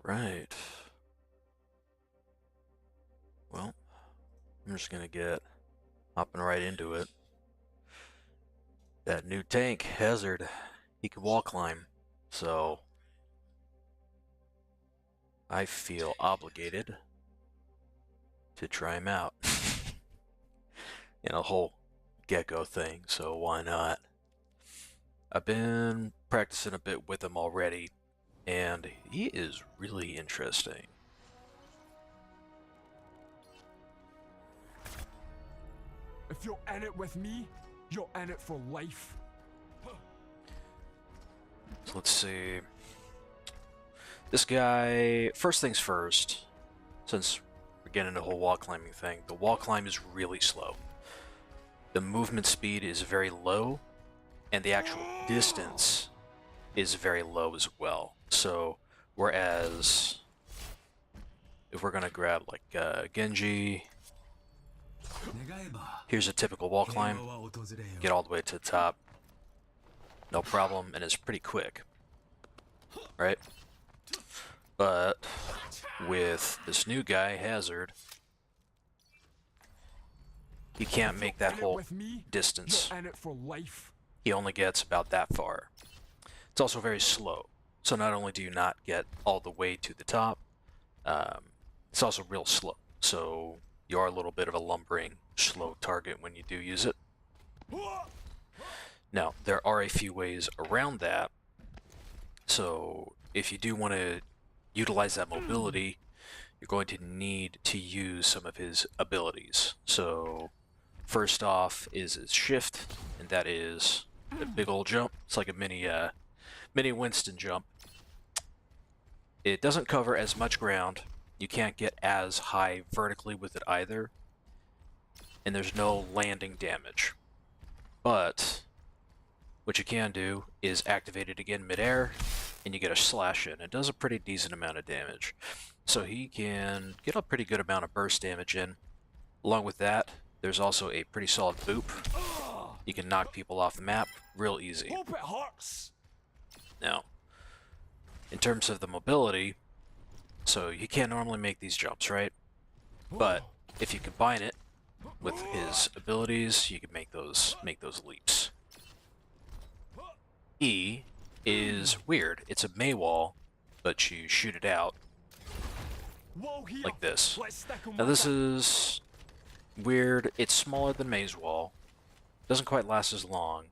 Right. Well, I'm just gonna get hopping right into it. That new tank, Hazard, he can wall climb, so I feel obligated to try him out. In a whole gecko thing, so why not? I've been practicing a bit with him already, and he is really interesting. If you're in it with me, you're in it for life. So let's see. This guy, first things first, since we're getting into the whole wall climbing thing, the wall climb is really slow. The movement speed is very low, and the actual distance is very low as well. So, whereas if we're gonna grab like Genji, here's a typical wall climb, get all the way to the top, no problem, and it's pretty quick, right? But with this new guy, Hazard, he can't make that whole distance. You're in it for life. He only gets about that far. It's also very slow. So not only do you not get all the way to the top, it's also real slow. So you are a little bit of a lumbering, slow target when you do use it. Now, there are a few ways around that. So if you do want to utilize that mobility, you're going to need to use some of his abilities. So first off is his shift, and that is a big old jump. It's like a mini Winston jump. It doesn't cover as much ground. You can't get as high vertically with it either. And there's no landing damage. But what you can do is activate it again midair, and you get a slash in. It does a pretty decent amount of damage. So he can get a pretty good amount of burst damage in. Along with that, there's also a pretty solid boop. You can knock people off the map real easy. Hope it hurts. Now, in terms of the mobility, so you can't normally make these jumps, right? But if you combine it with his abilities, you can make those leaps. E is weird. It's a May wall, but you shoot it out like this. Now this is weird. It's smaller than May's wall. Doesn't quite last as long,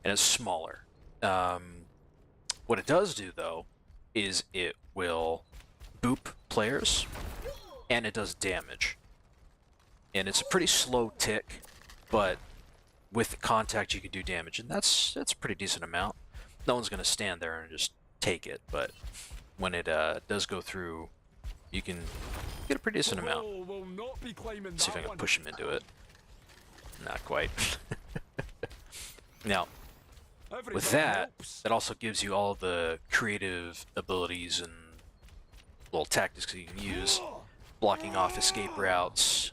and it's smaller. What it does do, though, is it will boop players, and it does damage. And it's a pretty slow tick, but with contact you can do damage, and that's a pretty decent amount. No one's going to stand there and just take it, but when it does go through, you can get a pretty decent amount. Let's see if I can push him into it. Not quite. Now, with that, that also gives you all the creative abilities and little tactics that you can use. Blocking off escape routes,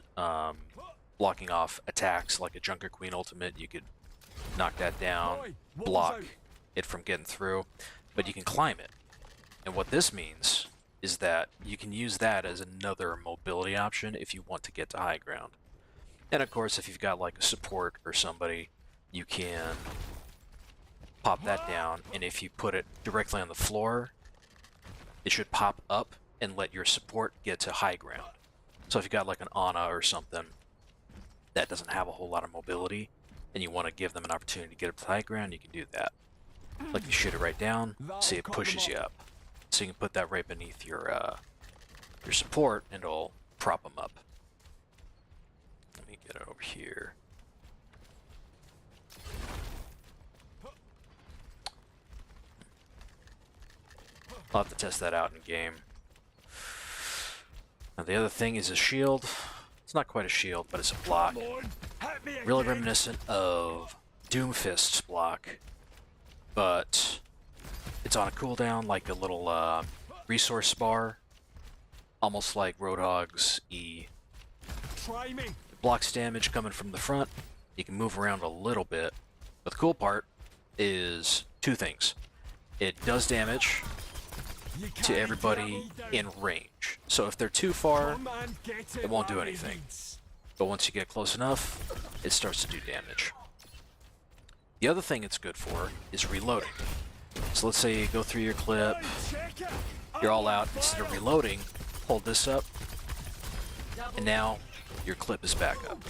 blocking off attacks like a Junker Queen ultimate. You could knock that down, block it from getting through, but you can climb it. And what this means is that you can use that as another mobility option if you want to get to high ground. And of course, if you've got like a support or somebody, you can pop that down, and if you put it directly on the floor, it should pop up and let your support get to high ground. So if you got like an Ana or something that doesn't have a whole lot of mobility, and you want to give them an opportunity to get up to high ground, you can do that. Like you shoot it right down, see it pushes you up. So you can put that right beneath your support, and it'll prop them up. Let me get it over here. I'll have to test that out in game. Now the other thing is a shield. It's not quite a shield, but it's a block. Really reminiscent of Doomfist's block, but it's on a cooldown like a little resource bar, almost like Roadhog's E. It blocks damage coming from the front. You can move around a little bit, but the cool part is two things. It does damage, to everybody in range. So if they're too far, it won't do anything. But once you get close enough, it starts to do damage. The other thing it's good for is reloading. So let's say you go through your clip, you're all out, instead of reloading, hold this up, and now your clip is back up.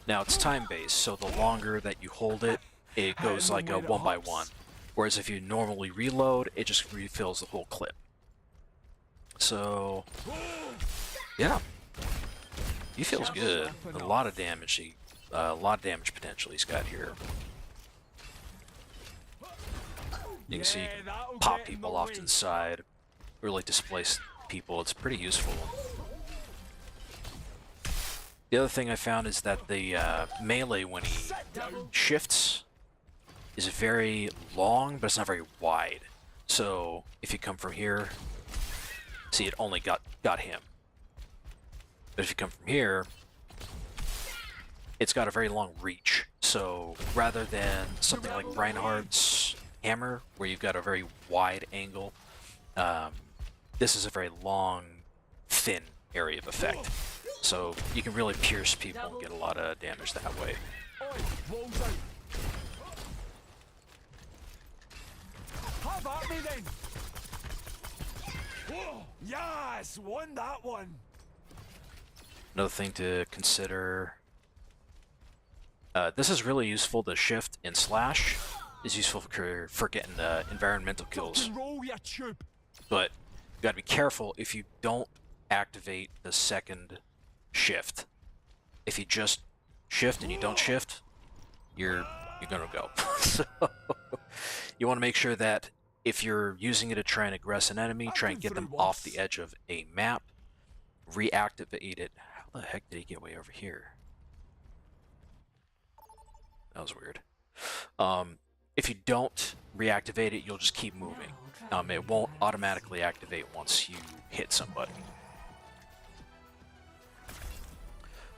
Now it's time-based, so the longer that you hold it, it goes like a 1x1. Whereas if you normally reload, it just refills the whole clip. So, yeah. He feels good. A lot of damage. A lot of damage potential he's got here. You can see you can pop people off to the side, really displace people. It's pretty useful. The other thing I found is that the melee, when he shifts, is very long, but it's not very wide. So if you come from here, see, it only got him. But if you come from here, it's got a very long reach. So rather than something like Reinhardt's hammer, where you've got a very wide angle, this is a very long, thin area of effect. So you can really pierce people and get a lot of damage that way. How about me then? Yes, won that one. Another thing to consider, this is really useful. The shift and slash is useful for getting environmental kills. But you gotta be careful if you don't activate the second shift. If you just shift and you don't shift, you're gonna go. So you want to make sure that if you're using it to try and aggress an enemy, try and get them off the edge of a map, reactivate it. How the heck did he get way over here? That was weird. If you don't reactivate it, you'll just keep moving. It won't automatically activate once you hit somebody.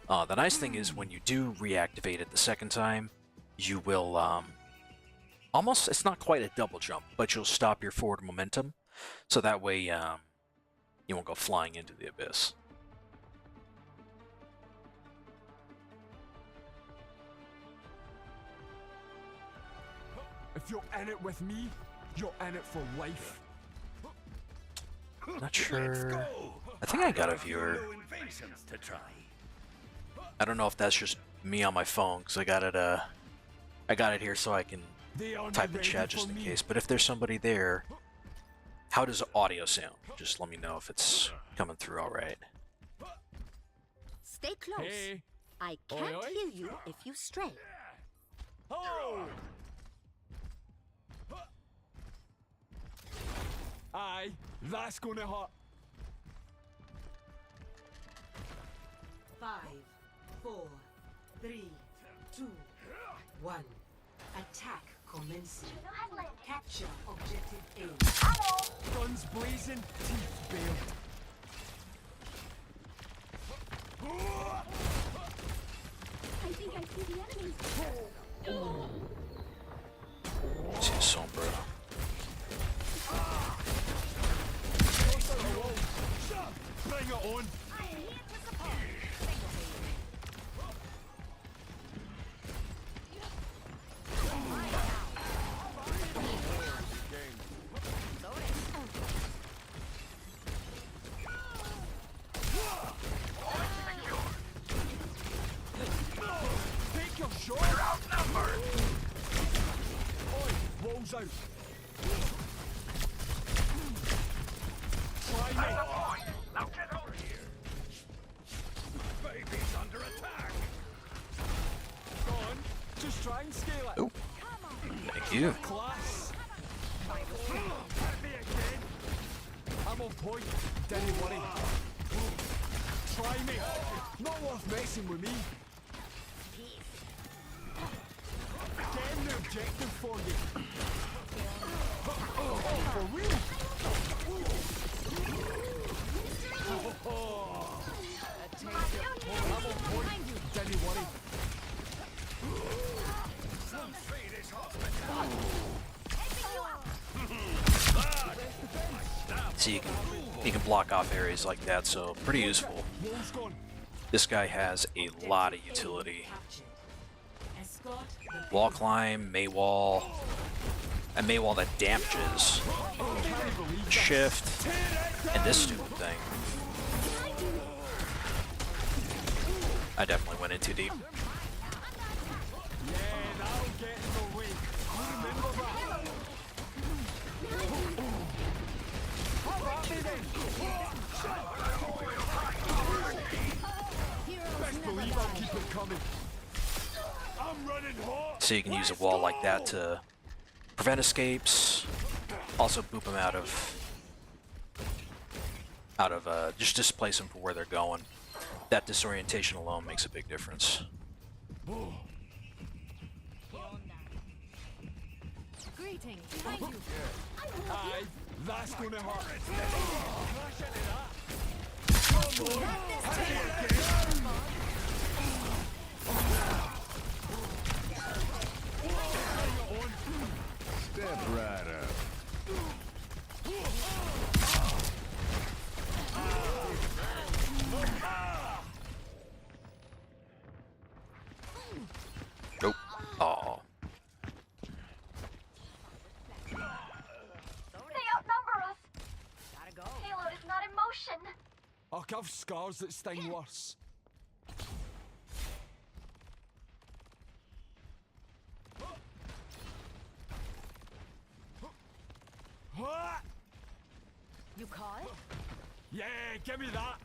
The nice thing is when you do reactivate it the second time, you will almost, it's not quite a double jump, but you'll stop your forward momentum, so that way you won't go flying into the abyss. If you're in it with me, you're in it for life. Not sure. I think I got a viewer. I don't know if that's just me on my phone, because I got it here so I can type in chat just in case. But if there's somebody there, how does audio sound? Just let me know if it's coming through all right. Stay close. Hey. I can't hear you if you stray. Oh! Aye, that's gonna hurt. 5, 4, 3, 2, 1. Attack commencing. Capture objective A. Guns blazing, teeth bared. I think I see the enemy. See a Sombra. Bring it on. Take your shot. You're outnumbered. Oi, walls out. Try me. Now get over here! Baby's under attack! Go on, just try and scale it. Oh, thank you. Class. Hit me again. I'm on point. Don't worry. Try me. Not worth messing with me. Getting the objective for you. Oh, for real? I'm on point. Don't worry. Some fate is hospital! So you can block off areas like that, so pretty useful. Wall's gone. This guy has a lot of utility. Captured. Escort the Wall climb, Maywall, a Maywall that damages, shift, and this stupid thing. I definitely went in too deep. Yeah, that'll get in the way. Remember that. How about me then? Best believe I'll keep it coming. I'm running hot. So you can use a wall like that to prevent escapes, also boop them out of just displace them from where they're going. That disorientation alone makes a big difference. Greetings. Thank you. Aye, that's gonna hurt. Step right up. Nope. Oh. They outnumber us. Gotta go. Payload is not in motion. I've scars that sting worse. You caught it? Yeah, give me that.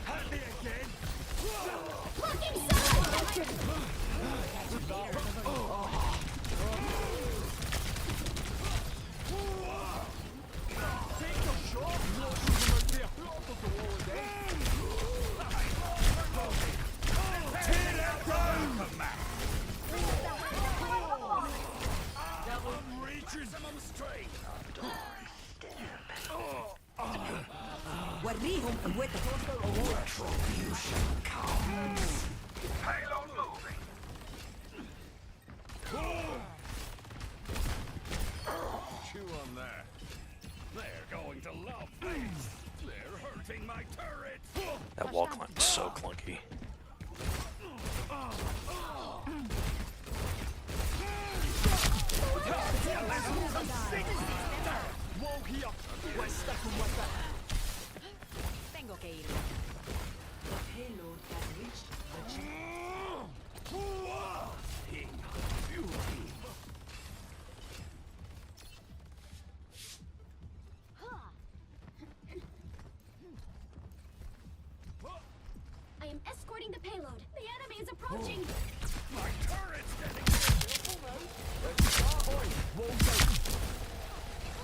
Hit me again. Take the shot. No shooting out there. Off of the wall again. Tear it down. I'm reaching. I'm straight. وريهم قوتك. Payload moving. Chew on that. They're going to love this. They're hurting my turret. That wall climb is so clunky. Wall here. Let's stick 'em with it. Tengo que ir. The payload has reached the chip. I am escorting the payload. The enemy is approaching. My turret's getting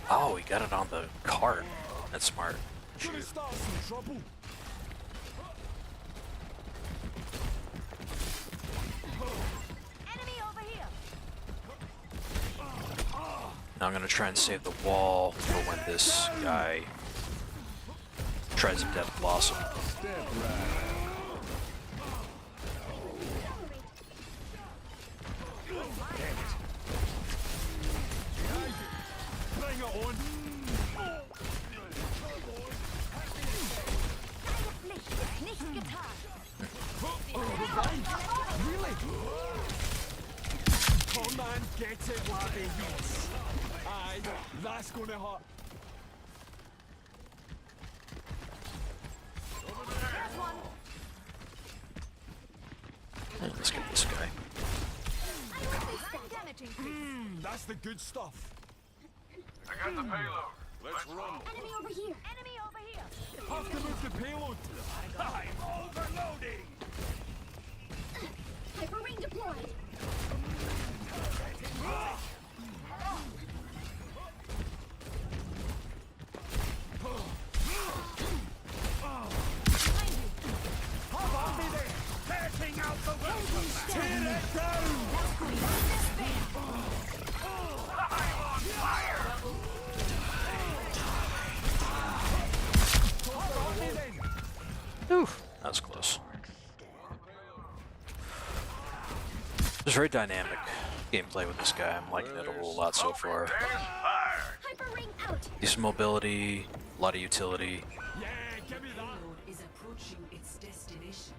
Oh, he got it on the cart. That's smart. Gonna start some trouble. Enemy over here. Now I'm gonna try and save the wall for when this guy tries to death blossom. Step right. Bring it on. Nicht getan. Really? Come on, get it, laddie. Yes. Aye, that's gonna hurt. Hey, let's get this guy. Damage increase. That's the good stuff. I got the payload. Let's roll. Enemy over here. Enemy over here. Have to move the payload. I'm overloading. Hyper ring deployed. Passing out the welcome mat. Tear it down. I'm on fire. Whew, that was close. It was very dynamic. gameplay with this guy. I'm liking it a whole lot so far. Hyper ring out. Decent mobility, a lot of utility. Yeah, give me that. Payload is approaching its destination.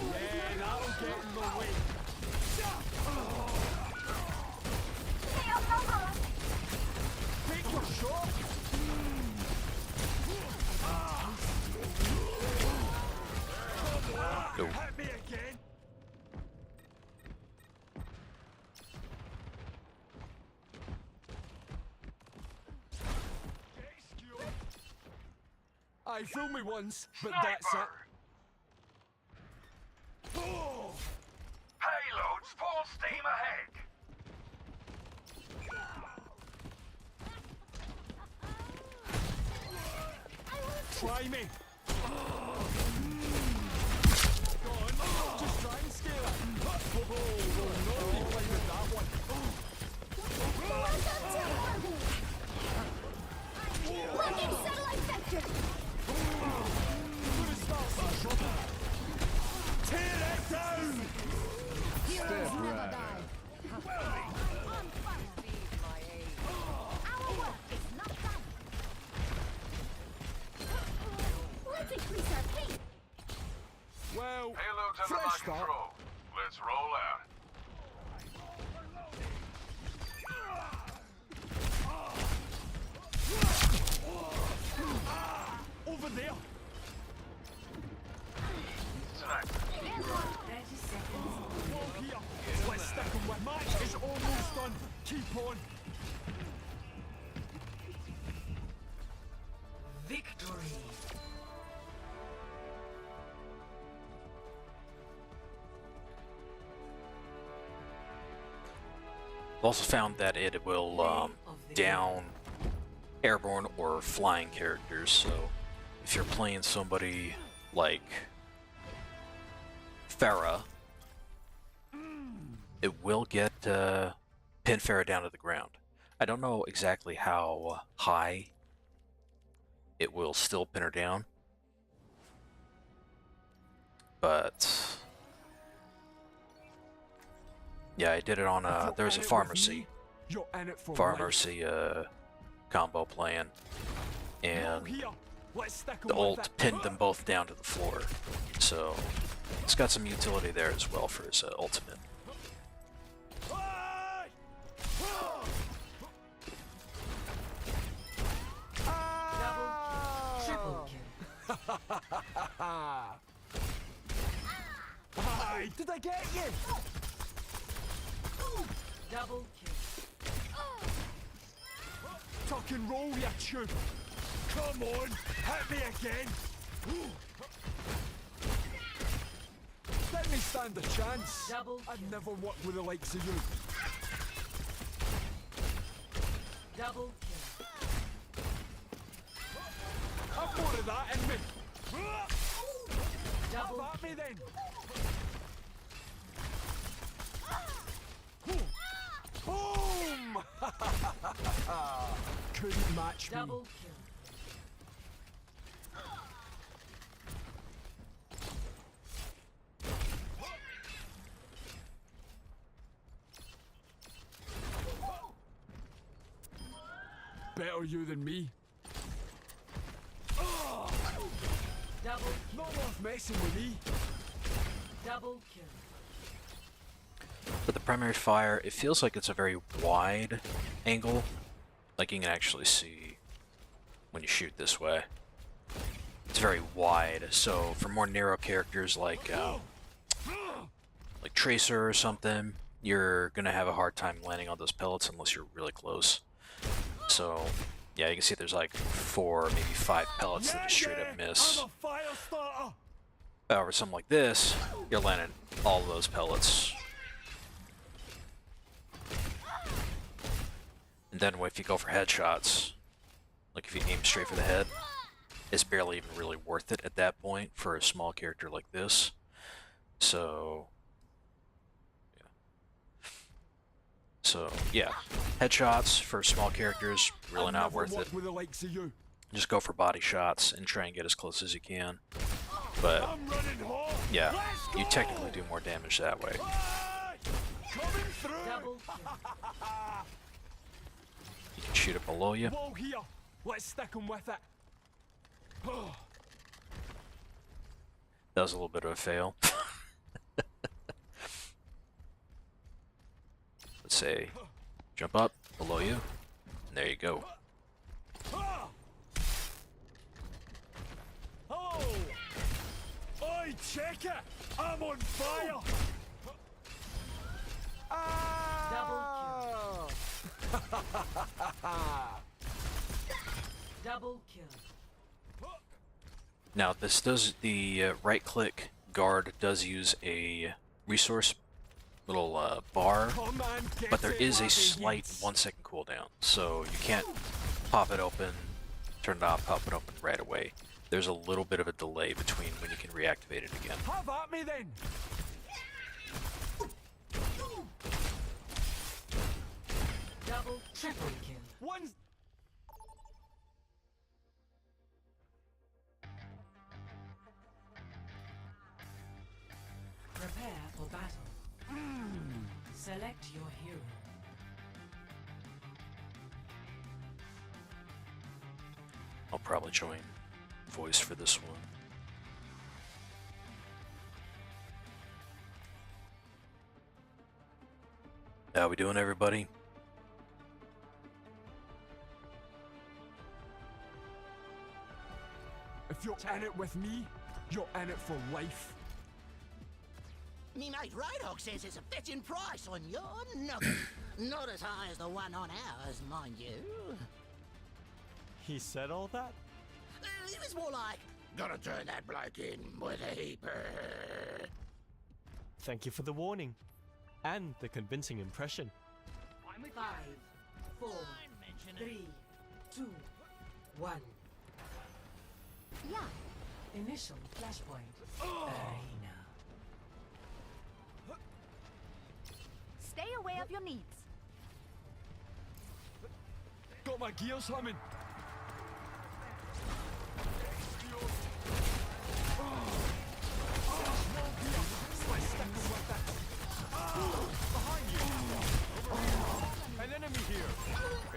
Yeah, that'll get in the way. Take your shot. Go. Hit me again. I fooled me once, but that's it. Payloads full steam ahead. Try me. Go on, just try and scale it. Oh, we'll not be playing with that one. Blocking satellite vector. Gonna start some trouble. Tear it down. Heroes never die. Our work is not done. Let's increase our pace. Well, Payloads under my fresh start. control. Let's roll out. Over there. Sniper. 30 seconds. Wall here. Let's stick 'em with. Match is almost done. Keep on. Victory. I've also found that it will down airborne or flying characters, so if you're playing somebody like Farah, it will get pin Farah down to the ground. I don't know exactly how high it will still pin her down, but yeah, I did it on there's a pharmacy You're in it for life. Combo plan, and Here. Let's stick 'em the with ult it. pinned them both down to the floor, so it's got some utility there as well for his ultimate. Aye! Triple kill. Aye, did I get you? Double kill. Tuck and roll, you tube. Come on, hit me again. Let me stand a chance. Double I'd kill. never work with the likes of you. Double kill. Have more of that in me. Double Have at me then. Boom! Couldn't match me. double kill. Better you than me. Double kill. Not worth messing with me. Double kill. For the primary fire, it feels like it's a very wide angle. Like you can actually see when you shoot this way. It's very wide, so for more narrow characters like Tracer or something, you're gonna have a hard time landing on those pellets unless you're really close. So yeah, you can see there's like 4, maybe 5 pellets that just straight up miss. I'm a fire starter. However, something like this, you're landing all of those pellets. And then if you go for headshots, like if you aim straight for the head, it's barely even really worth it at that point for a small character like this. So, yeah. So yeah, headshots for small characters really I've not never worth it. worked with the likes of you. Just go for body shots and try and get as close as you can. But I'm running hot. yeah, you technically do more damage that way. Coming through. Double kill. You can shoot it below you. Wall here. Let's stick 'em with it. That was a little bit of a fail. Let's say, jump up below you, and there you go. Oh! Oi, check it! I'm on fire! Double Double kill. Now this does, the right click guard does use a resource little bar, Come on, get but there it, is a laddie, slight yes. 1 second cooldown, so you can't pop it open, turn it off, pop it open right away. There's a little bit of a delay between when you can reactivate it again. Have at me then! Double triple kill. One's Prepare for battle. Select your hero. I'll probably join voice for this one. How we doing, everybody? if you're in it with me, you're in it for life. Me mate Roadhog says it's a fetching price on your nugget. Not as high as the one on ours, mind you. He said all that? It was more like, gonna turn that bloke in with a heaper. Thank you for the warning. And the convincing impression. 5, 4, 3, 2, 1. Yeah. Initial flashpoint. Arena. Stay away of your needs. Got my gears humming. An enemy here.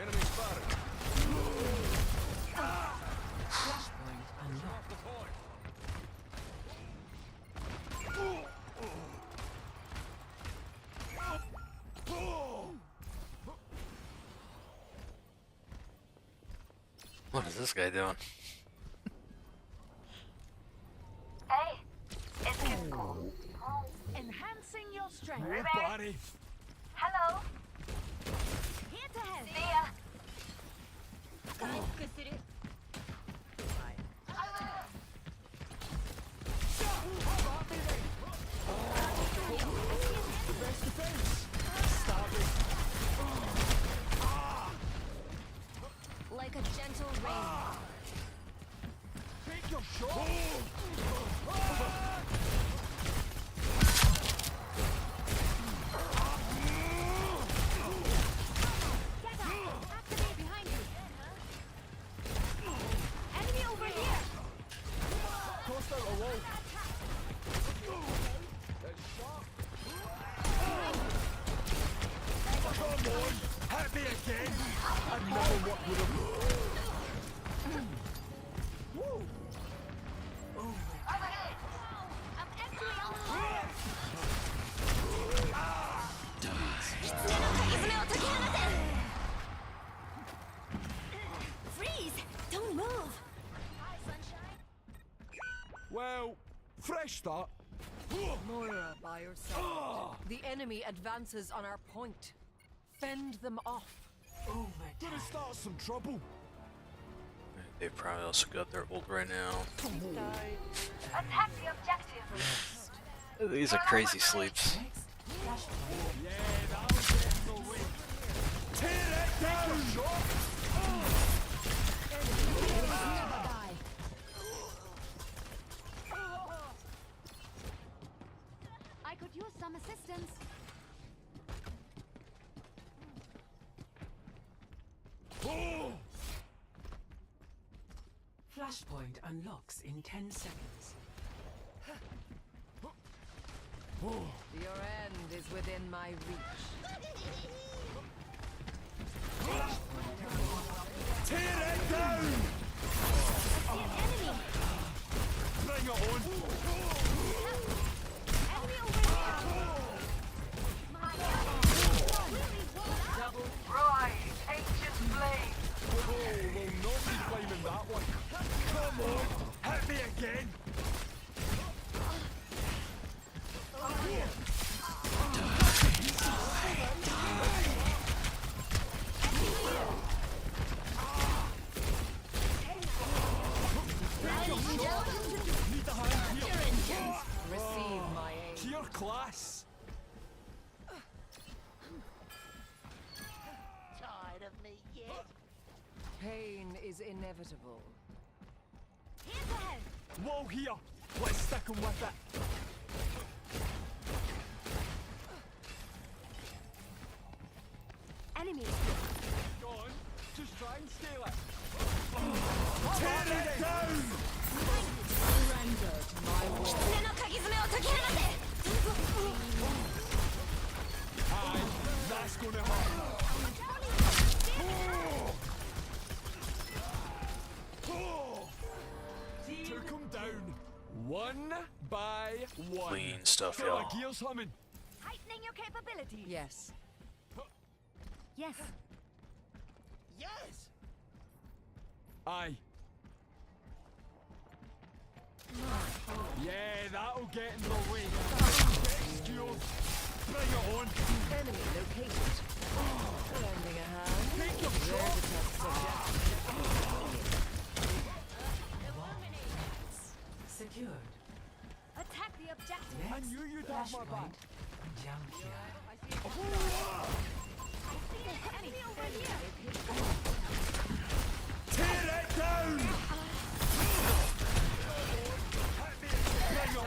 Enemy spotted. Flashpoint unlocked. What is this guy doing? Hey, it's cool. Enhancing your strength. Oh, Barry. Hello. Here to help. See ya. Like a gentle rain. Take your shot. Get up. Activate behind you. Enemy over here. Tossed out a wall. Come on. Hit me again. I've never worked with him. Woo. I'm empty on fire. Freeze! Don't move. Hi, sunshine. Well, fresh start. Moira by your side. The enemy advances on our point. Fend them off. Gonna start some trouble. They've probably also got their ult right now. Attack the objective. These are crazy sleeps. Yeah, that'll get in the way. Tear it down! I could use some assistance. Flashpoint unlocks in 10 seconds. Your end is within my reach. Tear it down! Bring it on! Enemy over there! Rise, ancient flame. Oh, we'll not be climbing that one. Come on, hit me again! Need a hand here. Receive my aid. Tier class. Tired of me yet? Pain is inevitable. Here's ahead! Wall here. Let's stick 'em with it. Enemy! Go on. Just try and scale it. Tear it down! Surrender to my will. 狐の鍵爪を解き放て Aye, that's gonna hurt. Took 'em down. One by one. Clean stuff, Feel y'all. the gears humming. Heightening your capabilities! Yes. Yes. Yes! Aye. Yeah, that'll get in the way. Excuse. Bring it on. Enemy located. Lending a hand. Take your There's shot. a test subject. Secured. Attack the objective! I knew you'd have my back. Flashpoint junkyard. Enemy over here! Tear it down! Bring it on!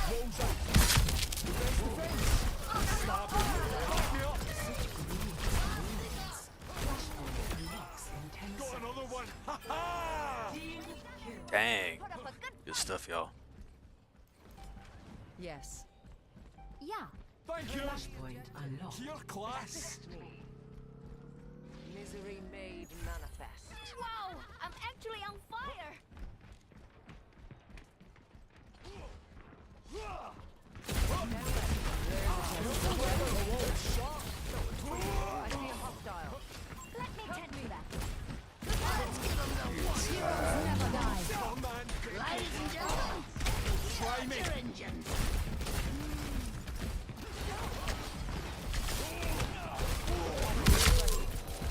Walls out. Defense, defense! Stab it! Back me up! Flashpoint unlocks in 10 Got seconds. another one! Ha ha! Dang. Put up a good Good stuff, y'all. Yes. Yeah. Thank you! Flashpoint unlocked. Tier class! Me. Misery made manifest. Wow! I'm actually on fire! I see a hostile. Let me tend to that. Let's give them the one. Heroes never die. Come on! Ladies and gentlemen, Try me! your engines.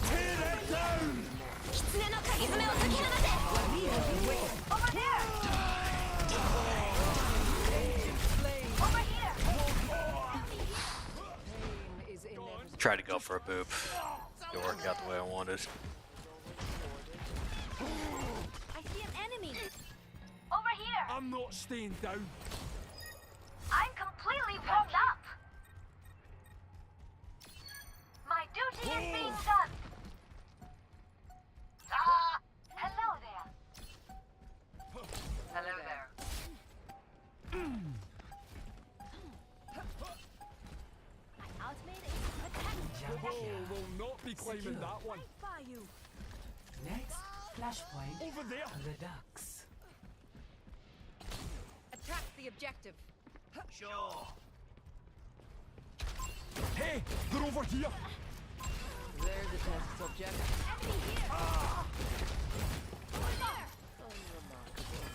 Tear it down! 狐の鍵爪を解き放て Over there! Over here! Pain is inevitable. Tried to go for a boop. Didn't work out the way I wanted. I see an enemy! Over here. I'm not staying down. I'm completely warmed up. My duty is being done. Ah, hello there. Hello there. My ultimate is attack! Oh, we'll not be climbing that one. By you! Next, flashpoint Over there! the ducks. Attack the objective. Sure. Hey, they're over here! There's a test subject. Enemy here! Over there! Unremarkable.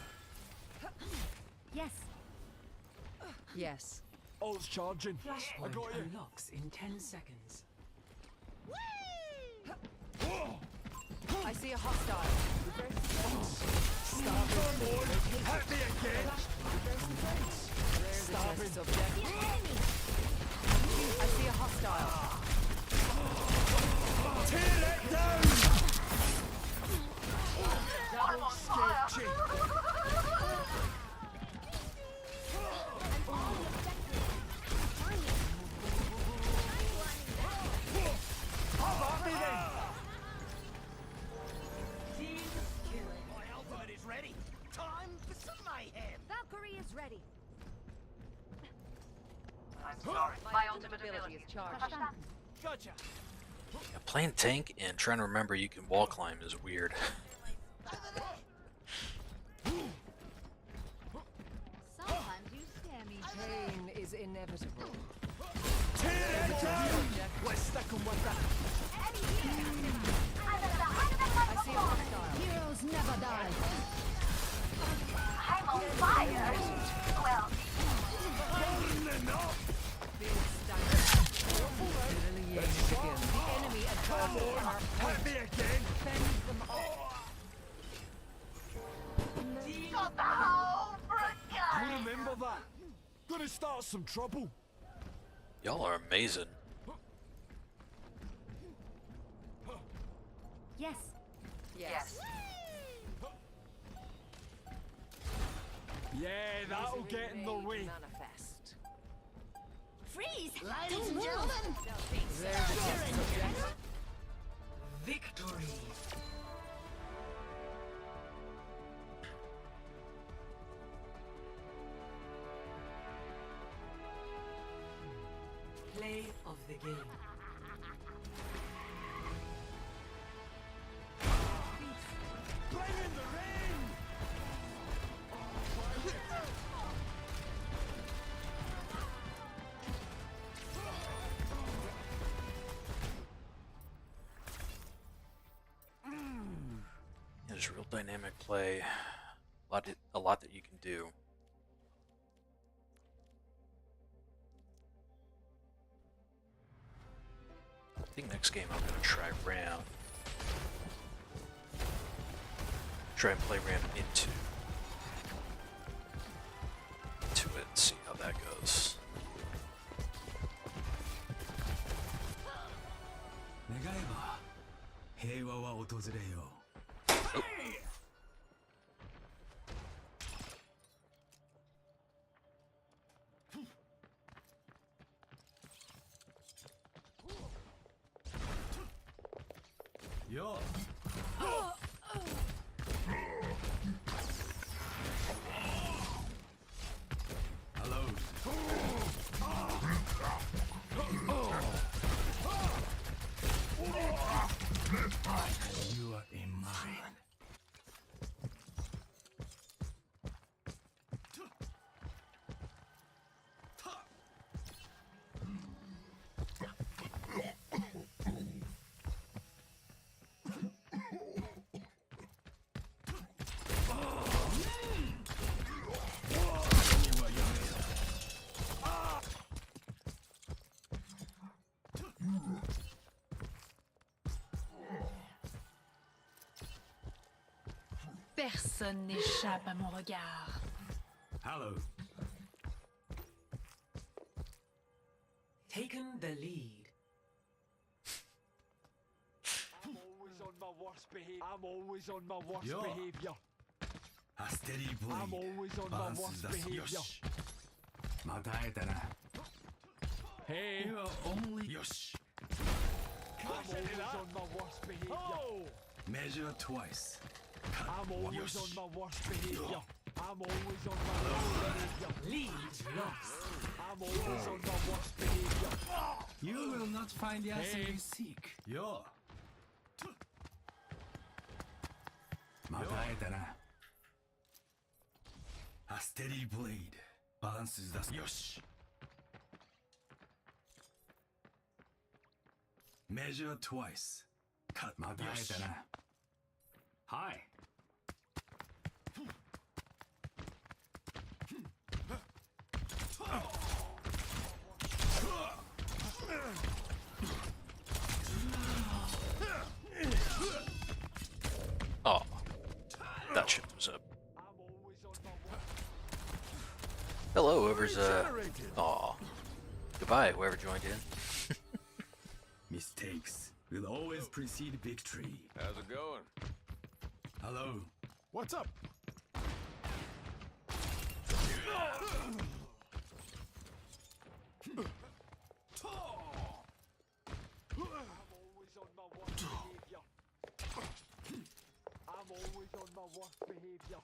Yes. Yes. Ult's charging. I Flashpoint got you. unlocks in 10 seconds. I see a hostile. Stab it. Come on, hit me again. There's a Stop test it. subject. The enemy! I see a hostile. Tear it down! I'm on fire. Sketchy. Have at me then. is ready. I'm sorry. My ultimate ability ability is charged. Verstanden. Gotcha. Yeah, playing tank and trying to remember you can wall climb is weird. Sometimes you scare me. Pain is inevitable. Let's stick 'em with that. I see a hostile. Heroes never die. I'm on fire. Well, Humiliation begins. The enemy advances on our point. Hit me again. Fend them off. got the hole for a gun. Remember that. Gonna start some trouble. Y'all are amazing. Yes. Yes. Yeah, that'll get in the way. Manifest. Freeze! Ladies and gentlemen, Victory. Play of the game. Bring in the rain. Yeah, there's real dynamic play. A lot that you can do. I think next game I'm gonna try Ram. Try and play Ram into it, see how that goes. 願えば平和は訪れよう。 よ Hello. You are in mine. Personne n'échappe à mon regard. Hello. Taken the lead. I'm always on my worst behavior. I'm always on my worst Yo. behavior. A steady blade. I'm always on my バランス worst 出す。 behavior. よし。また会えたな。 Hey, You are only よし。 I'm always on my worst behavior. Measure twice. I'm always よし。 on my worst behavior. I'm always on my worst behavior. Lead lost. I'm always on my worst behavior. You will not find the answer Hey. you seek. よ。また会えたな。A steady blade. バランス出す。よし。Measure twice. Cut. また会えたな。はい。Oh, that shit was up. I'm always on my worst. Hello, whoever's Aw. Goodbye, whoever joined in. Mistakes will always precede victory. How's it going? Hello. What's up? I'm always on my worst behavior. I'm always on my worst behavior.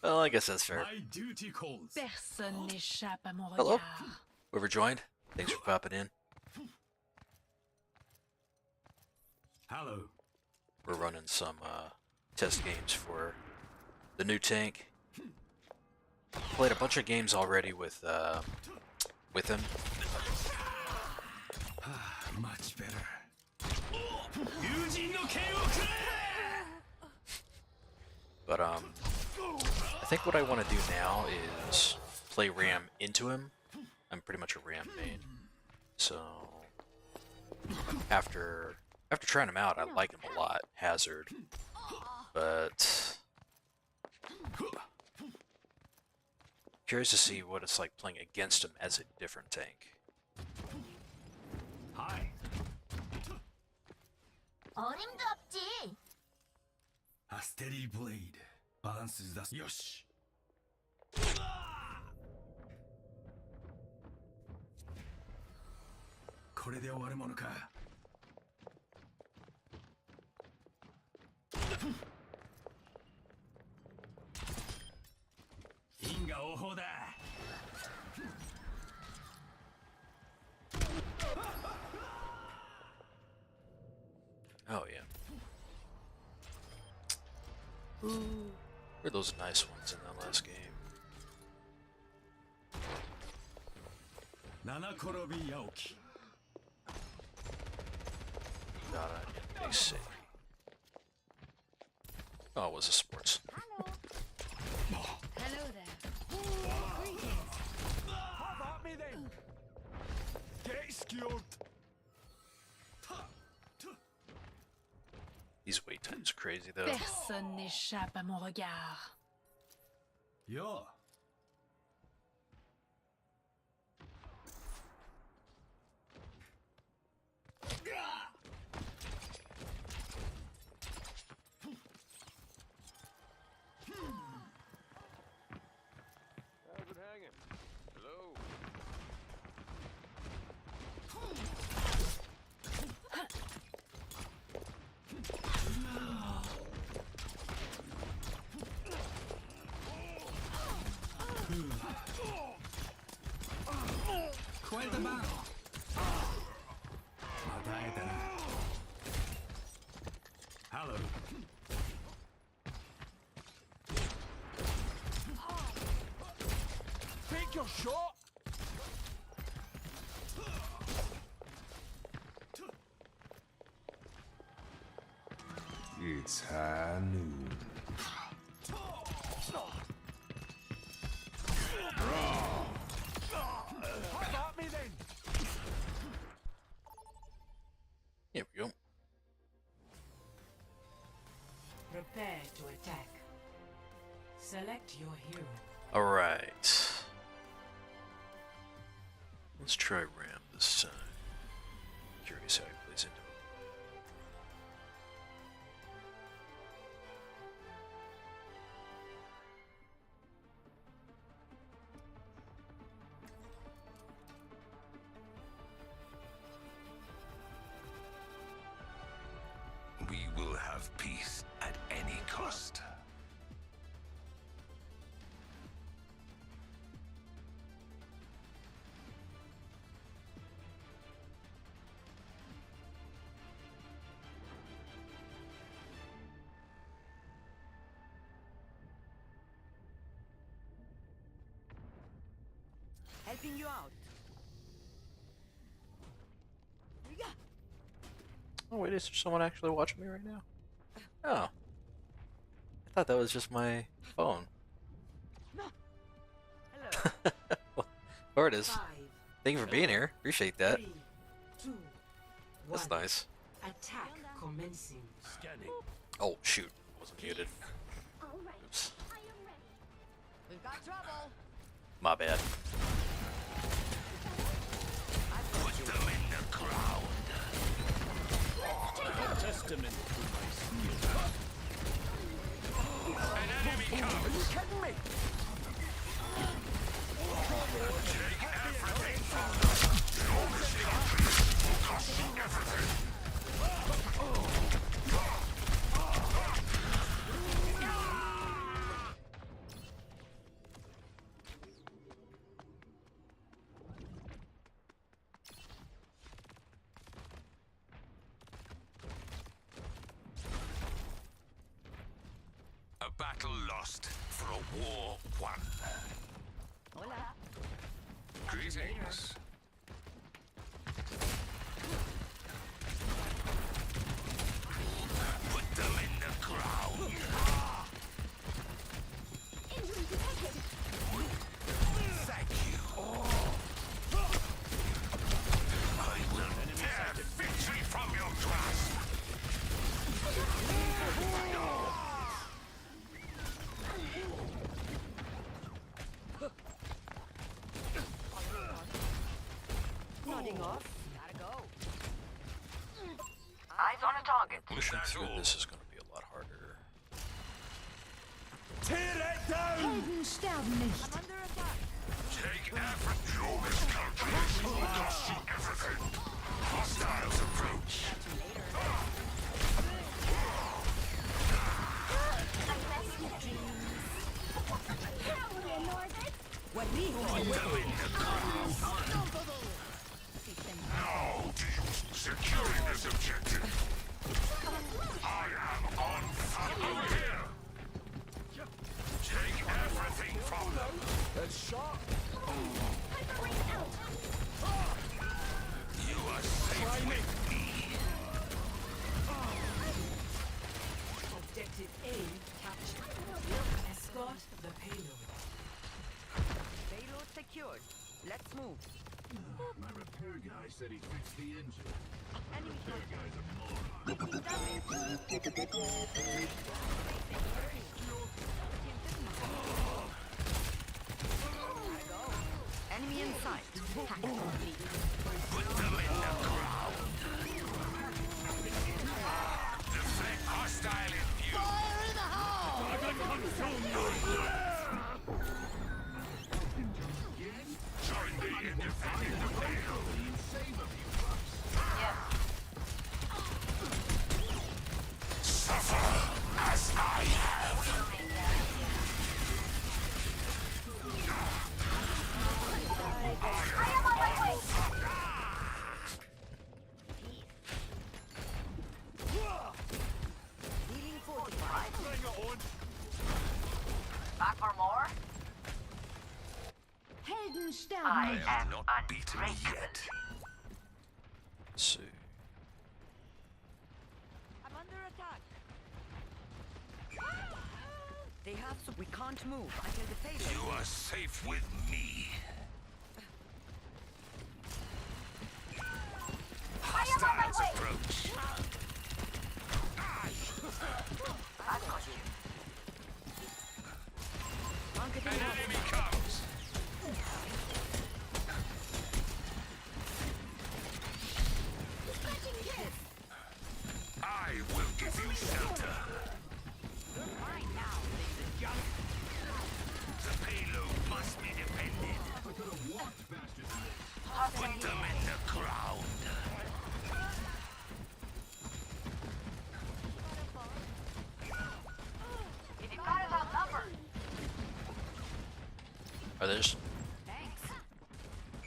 Well, I guess that's fair. My duty calls. Personne n'échappe à mon Hello. regard. Whoever joined, thanks for popping in. Hello. We're running some test games for the new tank. Played a bunch of games already with him. Much better. But I think what I want to do now is play Ram into him. I'm pretty much a Ram main, so after trying him out, I like him a lot, Hazard, but curious to see what it's like playing against him as a different tank. Hi. 어림도 없지. A steady blade. Balances the yosh. これで終わるものか。因果応報だ。Oh yeah. Were those nice ones in that last game? 七転び八起き。 Got it. They say. Oh, it was a sports. Hello there. Have at me then. Get skewered. These wait times are crazy though. Personne n'échappe à mon regard. Yo. How's it hanging? Hello. Quite the battle. また会えたな。Hello. Take your shot. It's high noon. Have at me then. Here we go. Prepare to attack. Select your hero. Alright. Let's try Ram this time. Curious how he plays into it. We will have peace at any cost. Helping you out. Oh wait, is there someone actually watching me right now? Oh. I thought that was just my phone. Hello. There it is. 5, Thank you for being here. Appreciate that. 3, 2, 1. That's nice. Attack commencing. Scanning. Oh shoot. Wasn't muted. All right. Oops. I am ready. We've got trouble. My bad. Put them in the ground. Testament to my skill. An enemy comes. Are you kidding me? lost for a war won. Hola. Greetings. Put them in the ground. Injury detected. Thank you. I will tear victory from your grasp. Nodding off. Gotta go. Eyes on a target. Pushing through this is going to be a lot harder. Tear it down! Helden sterben nicht. I'm under attack. Take effort. Your miscalculation will cost you everything. Hostiles approach. Now to use securing this objective. I am on fire here. Take everything from them. It's shot. You are safe with me. Objective A captured. Escort the payload. Payload secured. Let's move. My repair guy said he fixed the engine. Enemy Repair guy's a moron. Enemy in sight. Put them in the ground. Deflect hostile in view. Fire in the hole! Join me in defending the payload. Save a few bucks. Yes. Suffer as I have. I am on my way. Healing fortified. Bring it on. Back for more? Helden sterben I nicht. have not beaten yet. Let's see. I'm under attack. They have so we can't move until the payload. You are safe with me. Hostiles approach. I got you. An enemy comes. I will give you shelter. Mine now. The payload must be defended. Put them in the ground. If you've got us outnumbered. Are there just... Thanks.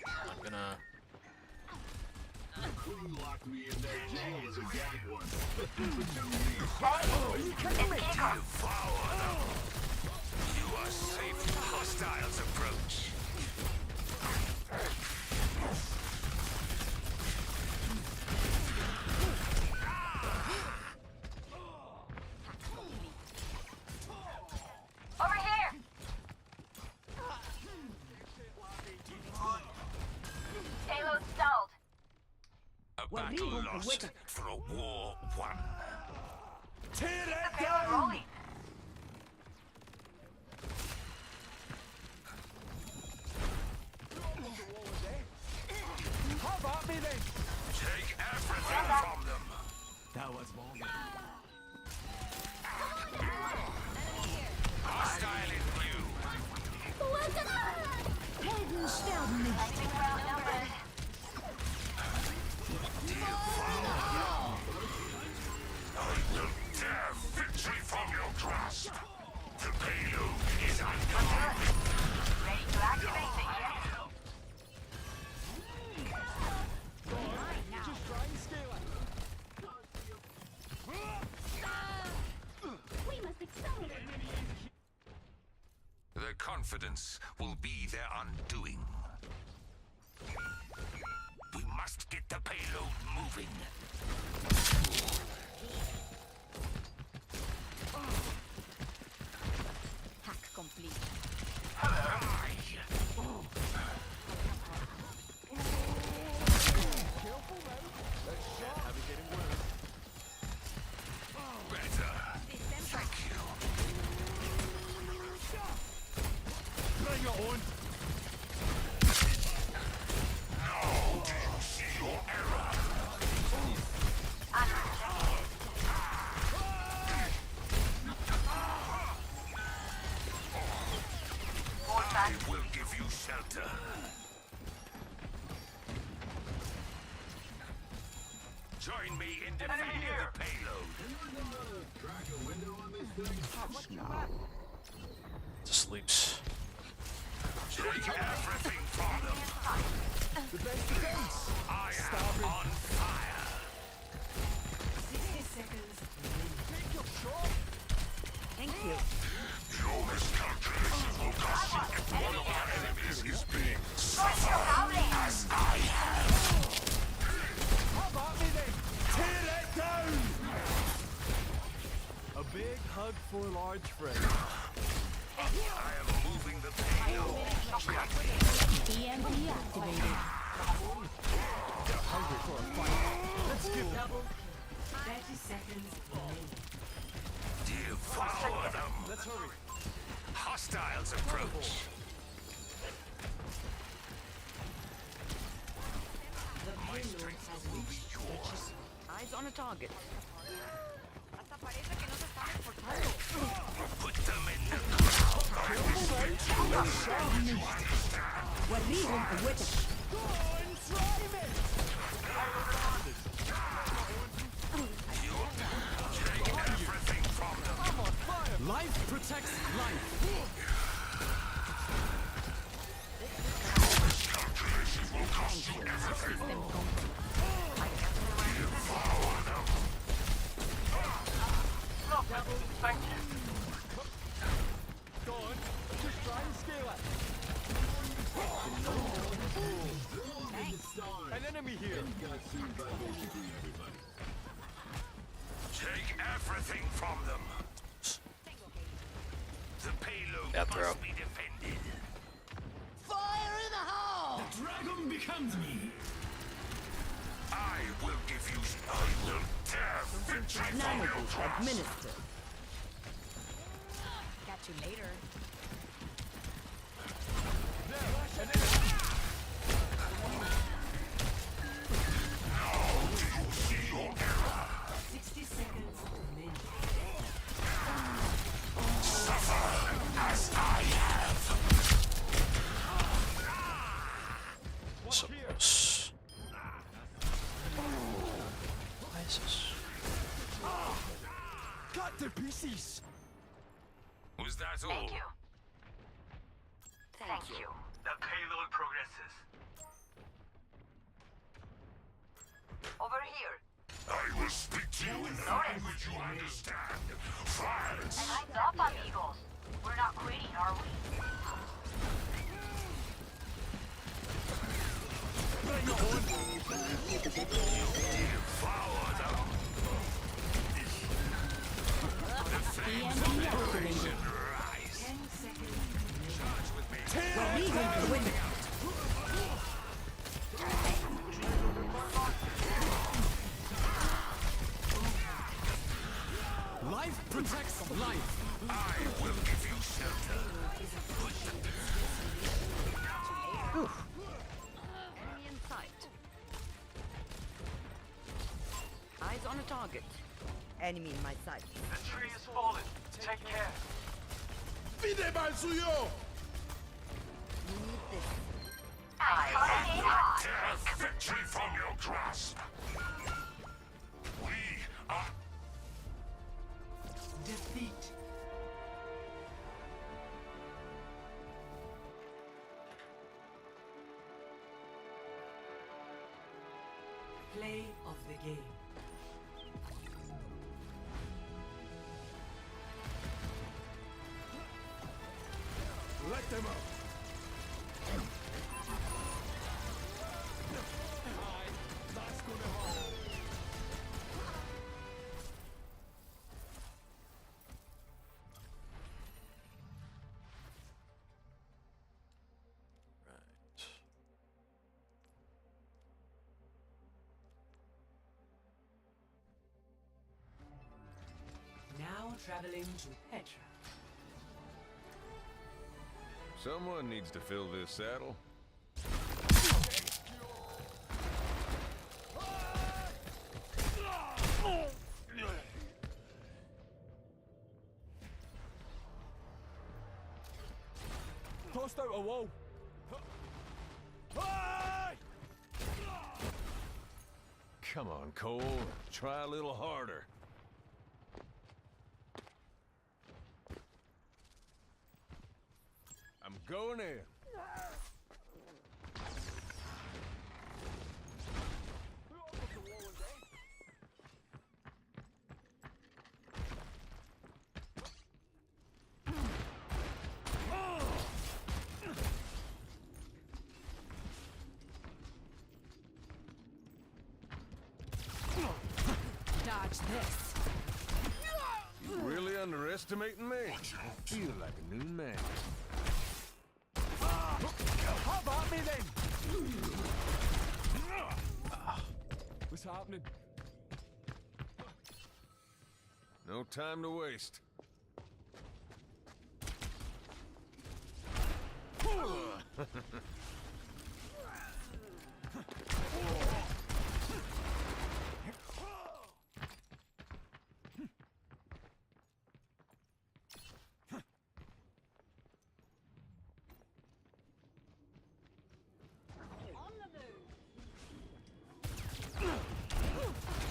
I'm gonna... Devour them. You are safe. Hostiles approach. Over here. Payload stalled. A battle lost for a war won. Tear it Payload down! rolling. How about me then? Take everything from them. That was long. Hostile in view. Helden sterben nicht. I think we're outnumbered. I will tear victory from your grasp. The payload is under my Ready to activate it, yes? Just try and scale it. We must accelerate. Overconfidence will be their undoing. We must get the payload moving. Hack complete. Better. Thank you. Bring it on! Now do you see your error? I will give you shelter. Join me in defending the payload. Just sleeps. Take everything from them. The best defense! I am on fire. 60 seconds. Take your shot! Thank you. Your miscalculation will cost you. One of our enemies is being suffered as I have. How about me then? Tear it down! A big hug for a large friend. I am moving the payload. EMP activated. They're hungry for a fight. Let's give Double. 30 seconds remaining. Devour them. Let's hurry. Hostiles approach. The payload has reached the chip. Eyes on a target. Put them in the Take everything from them. Life protects life. Calculation will cost you everything. Devour them. Thank you. Go on. Just try and scale it. An enemy here. Take everything from them. The payload Bad throw. must be defended. Fire in the hole! Dragon becomes me. I will give you. I will tear victory from your grasp. Administered. Catch you later. Now do you see your error? 60 seconds remaining. Suffer as I have. So close. Why is this? Cut to pieces. Was that all? Thank you. Thank you. The payload progresses. Over here. I will speak to you in the language you understand. Violence. Heads up, amigos. We're not quitting, are we? Devour them. Operation Rise. 10 seconds. Charge with me. Life protects life. I will give you shelter. Enemy in sight. Eyes on a target. Enemy in my sight. The tree is fallen. Take care. Vide mal suyo. You need this. Tear victory from your grasp. We are. Defeat. Play of the game. them up. Aye, that's gonna hurt. Right. Now traveling to Petra. Someone needs to fill this saddle. Tossed out a wall. Aye! Come on, Cole. Try a little harder. I'm going in. Dodge this. You really underestimating me? Feel like a new man. How about me then? What's happening? No time to waste.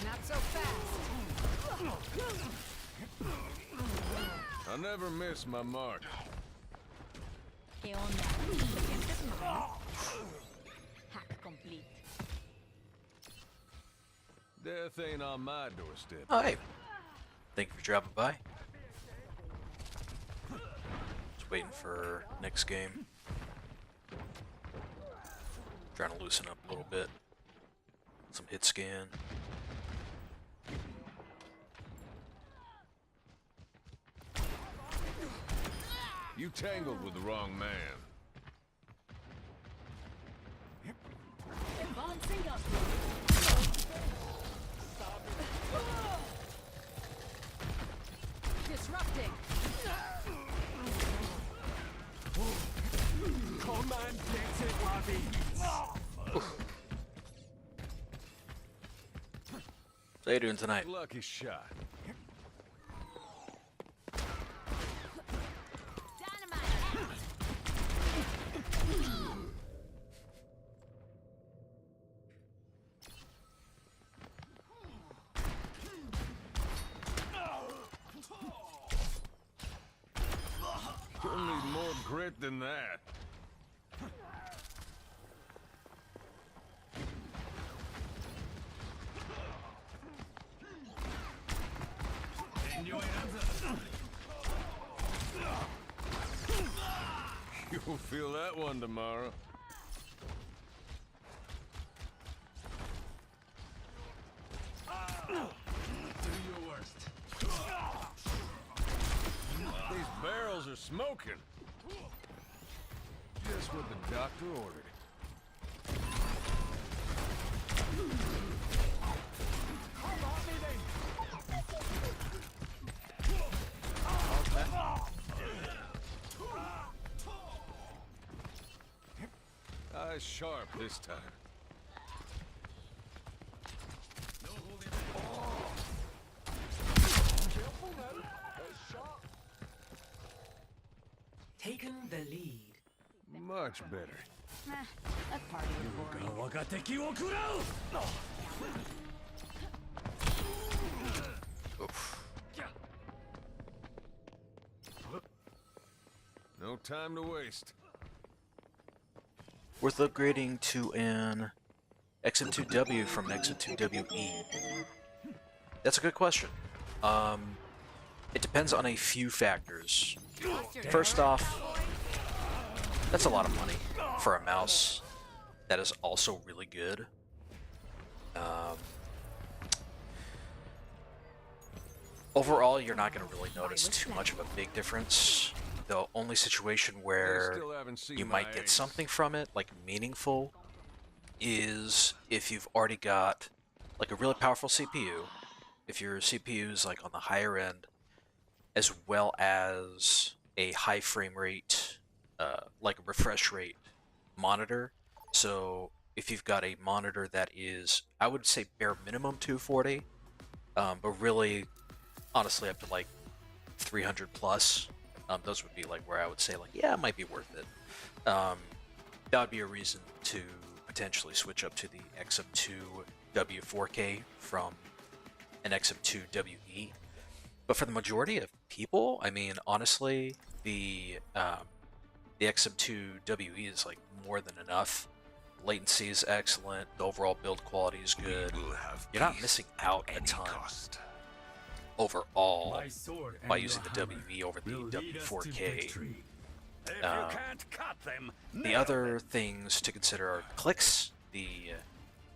Not so fast. I'll never miss my mark. ¿Qué onda? ¿Te sientes mal? Hack complete. Death ain't on my doorstep. Oh, hey. Thank you for dropping by. Just waiting for next game. Trying to loosen up a little bit. Some hit scan. You tangled with the wrong man. Advancing up. Disrupting. Command gets it, laddie. How you doing tonight? Lucky shot. You'll need more grit than that. You'll feel that one tomorrow. Do your worst. These barrels are smoking. Just what the doctor ordered. How about me then? Eyes sharp this time. Careful now. It's sharp. Taken the lead. Much better. Nah, that party was boring. 若敵を食らう No time to waste. Worth upgrading to an XM2w from XM2we? That's a good question. It depends on a few factors. First off, That's a lot of money for a mouse that is also really good. Overall, you're not going to really notice too much of a big difference. The only situation where you might get something from it, like meaningful, is if you've already got like a really powerful CPU, if your CPU is like on the higher end, as well as a high frame rate, like a refresh rate monitor. So if you've got a monitor that is, I would say bare minimum 240, but really, honestly, up to like 300 plus, those would be like where I would say like, yeah, it might be worth it. That would be a reason to potentially switch up to the XM2w 4K from an XM2we. But for the majority of people, I mean, honestly, the XM2we is like more than enough. Latency is excellent. The overall build quality is good. You're not missing out a ton overall by using the WE over the W4K. The other things to consider are clicks. The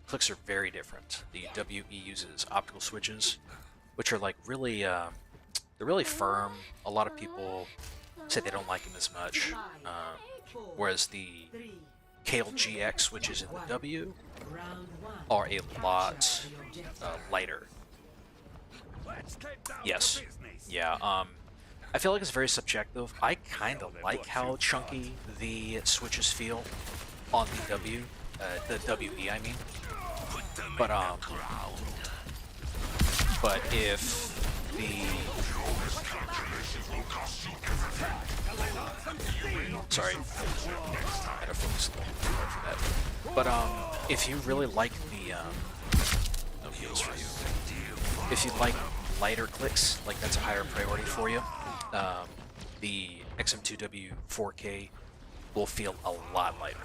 clicks are very different. The WE uses optical switches, which are like really, they're really firm. A lot of people say they don't like them as much, whereas the Kale GX switches in the W are a lot lighter. Yes. Yeah, I feel like it's very subjective. I kind of like how chunky the switches feel on the WE, I mean. But if the... Sorry. I had to focus a little bit more for that. But, if you really like the, no heals for you. If you like lighter clicks, like that's a higher priority for you, the XM2w 4K will feel a lot lighter,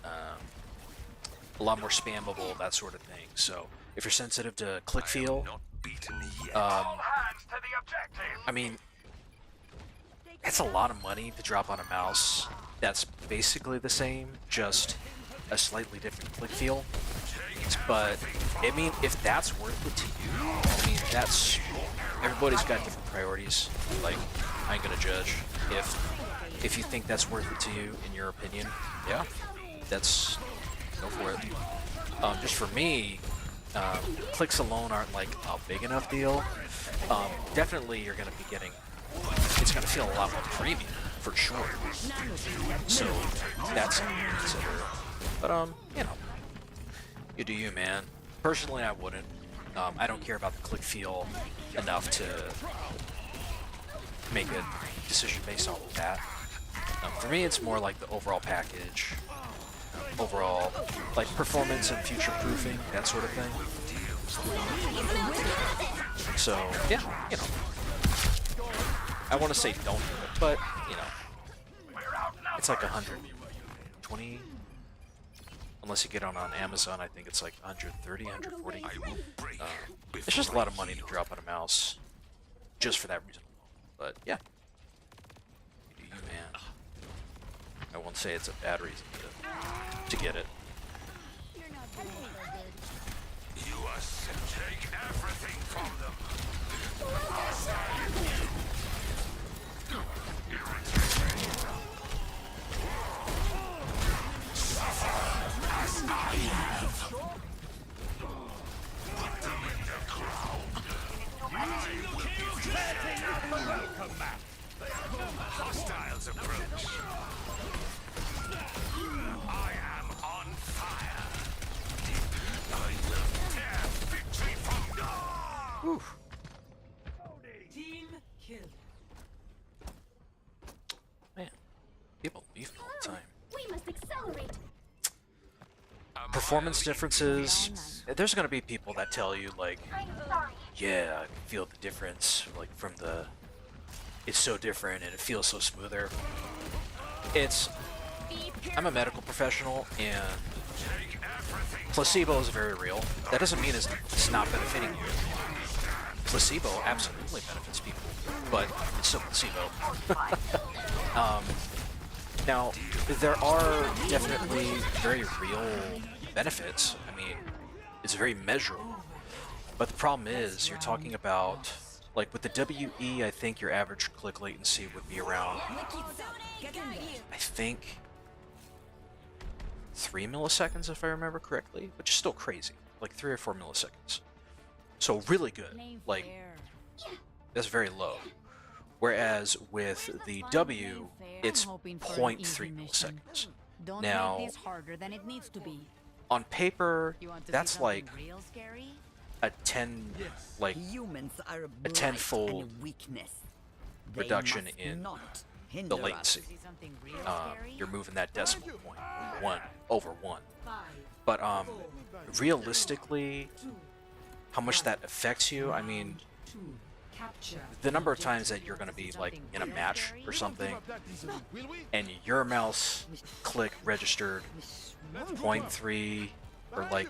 a lot more spammable, that sort of thing. So if you're sensitive to click feel, I mean, it's a lot of money to drop on a mouse that's basically the same, just a slightly different click feel. But I mean, if that's worth it to you, I mean, that's, everybody's got different priorities. Like, I ain't gonna judge. If you think that's worth it to you, in your opinion, yeah, that's, go for it. Just for me, clicks alone aren't like a big enough deal. Definitely you're gonna be getting, it's gonna feel a lot more premium, for sure. So, that's something to consider. But, you know, you do you, man. Personally, I wouldn't. I don't care about the click feel enough to make a decision based on that. For me, it's more like the overall package, overall, like performance and future proofing, that sort of thing. So, yeah, you know. I want to say don't do it, but, you know, it's like 120. Unless you get on Amazon, I think it's like 130, 140. It's just a lot of money to drop on a mouse, just for that reason alone. But yeah, you do you, man. I won't say it's a bad reason to get it. You are set to take everything from them. Hostiles approach. I am on fire. I will tear victory from God. Oof. Team kill. Man, people leave all the time. We must accelerate. Performance differences, there's gonna be people that tell you like, yeah, I can feel the difference, like from the, it's so different and it feels so smoother. I'm a medical professional and placebo is very real. That doesn't mean it's not benefiting you. Placebo absolutely benefits people, but it's still placebo. Now, there are definitely very real benefits. I mean, it's very measurable. But the problem is, you're talking about, like with the WE, I think your average click latency would be around, I think, 3 milliseconds if I remember correctly, which is still crazy, like 3 or 4 milliseconds. So really good, like, that's very low. Whereas with the W, it's 0.3 milliseconds. Now, on paper, that's like a 10, like a 10-fold reduction in the latency. You're moving that decimal point, 1/1. But realistically, how much that affects you, I mean, the number of times that you're going to be like in a match or something, and your mouse click registered 0.3 or like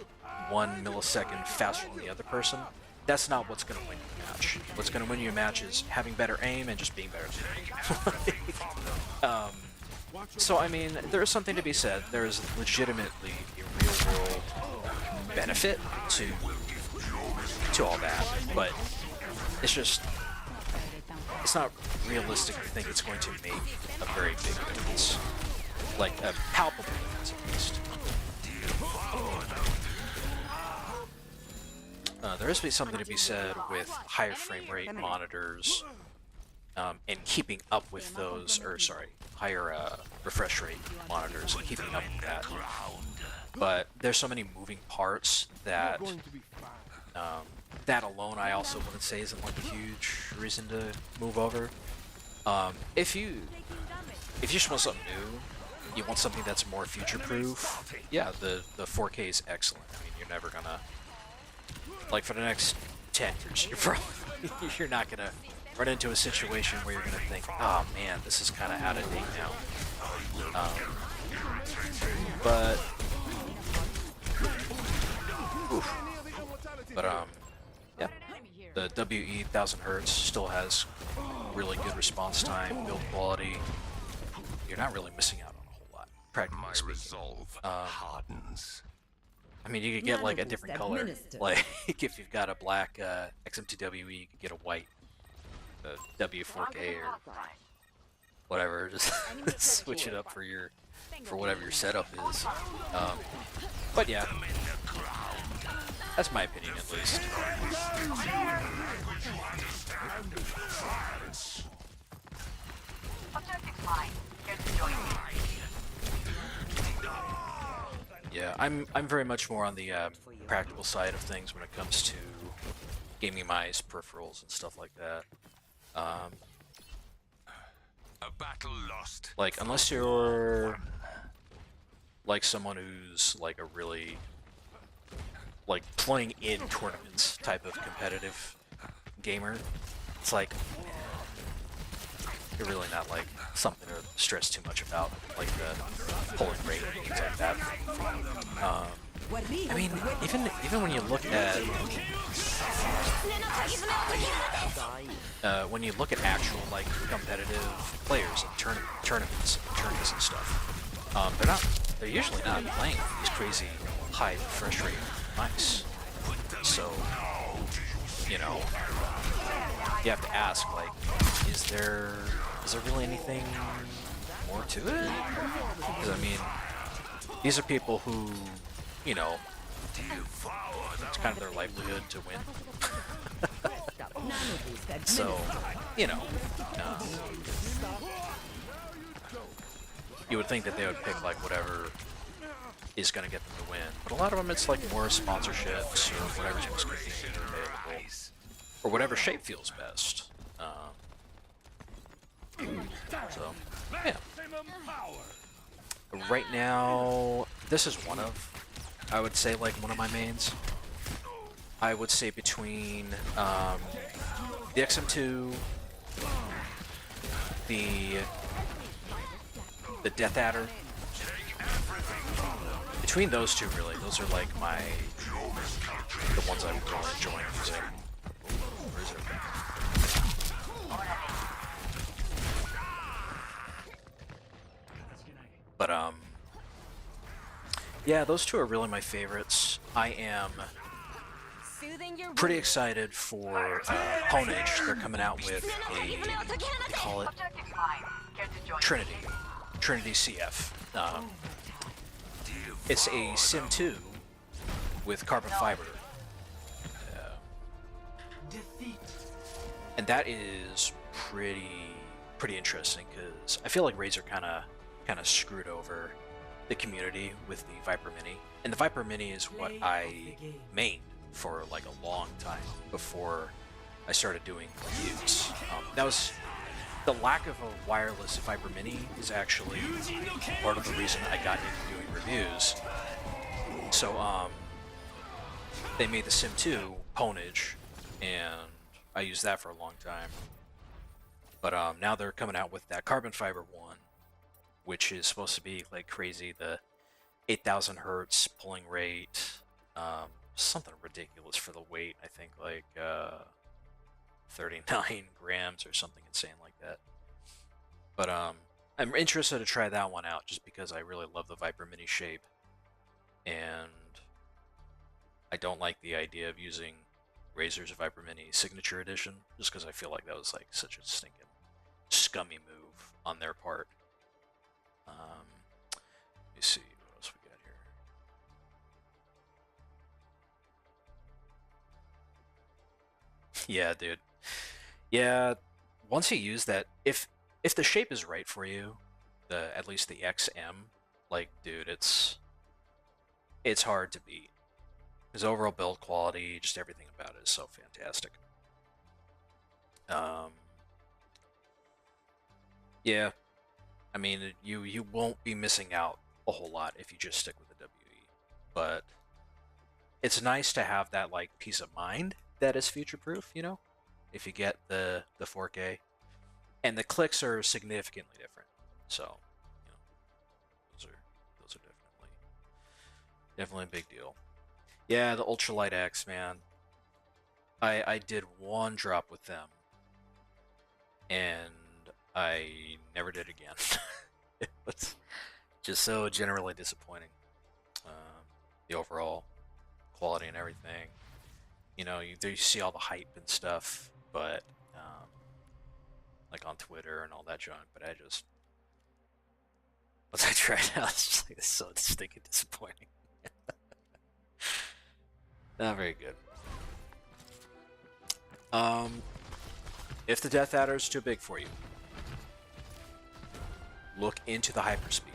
1 millisecond faster than the other person, that's not what's going to win you a match. What's going to win you a match is having better aim and just being better than so I mean, there is something to be said. There is legitimately a real world benefit to all that, but it's just, it's not realistic to think it's going to make a very big difference, like a palpable difference at least. There is something to be said with higher frame rate monitors and keeping up with those, or sorry, higher refresh rate monitors and keeping up with that. But there's so many moving parts that that alone I also wouldn't say isn't like a huge reason to move over. If you just want something new, you want something that's more future-proof, yeah, the 4K is excellent. I mean, you're never gonna, like, for the next 10 years, you're not gonna run into a situation where you're gonna think, oh man, this is kind of out of date now. Yeah, the WE 1000Hz still has really good response time, build quality. You're not really missing out on a whole lot, practically speaking. Hardens. I mean, you could get like a different color. Like if you've got a black XM2w, you could get a white W4K or whatever. Just switch it up for whatever your setup is. But yeah, that's my opinion at least. Yeah, I'm very much more on the practical side of things when it comes to gaming mice, peripherals, and stuff like that. A battle lost. Like, unless you're like someone who's like a really like playing in tournaments type of competitive gamer, it's like you're really not like something to stress too much about, like the pulling rate and things like that. I mean, even when you look at actual like competitive players in tournaments and stuff, they're usually not playing these crazy high refresh rate mice. So, you know, you have to ask, like, is there really anything more to it? Because I mean, these are people who, you know, it's kind of their livelihood to win. So, you know, you would think that they would pick like whatever is going to get them to win, but a lot of them it's like more sponsorships or whatever's most convenient or available, or whatever shape feels best. So, yeah. Right now, this is one of, I would say, like one of my mains. I would say between the XM2, the Death Adder. Between those two, really, those are like the ones I'm really enjoying using. Where is it? But yeah, those two are really my favorites. I am pretty excited for Honage. They're coming out with a, what do they call it? Trinity CF. It's a Sim 2 with carbon fiber. And that is pretty interesting, because I feel like Razer kind of screwed over the community with the Viper Mini. And the Viper Mini is what I mained for like a long time before I started doing reviews. That was the lack of a wireless Viper Mini is actually part of the reason I got into doing reviews. So they made the Sim 2 Honage, and I used that for a long time. But now they're coming out with that carbon fiber one, which is supposed to be like crazy. The 8,000 hertz pulling rate, something ridiculous for the weight. I think like 39 grams or something insane like that. But I'm interested to try that one out just because I really love the Viper Mini shape, and I don't like the idea of using Razer's Viper Mini Signature Edition, just because I feel like that was like such a stinking scummy move on their part. Let me see what else we got here. Yeah, dude. Yeah, once you use that, if the shape is right for you, at least the XM, like, dude, it's hard to beat. His overall build quality, just everything about it is so fantastic. Yeah, I mean, you won't be missing out a whole lot if you just stick with the WE, but it's nice to have that like peace of mind that is future-proof, you know, if you get the 4K, and the clicks are significantly different. So, you know, those are definitely a big deal. Yeah, the Ultralight X, man. I did one drop with them, and I never did again. It was just so generally disappointing. The overall quality and everything. You know, you see all the hype and stuff, but like on Twitter and all that junk. But once I tried it out, it's like so stinking disappointing. Not very good. If the Death Adder is too big for you, look into the Hyperspeed,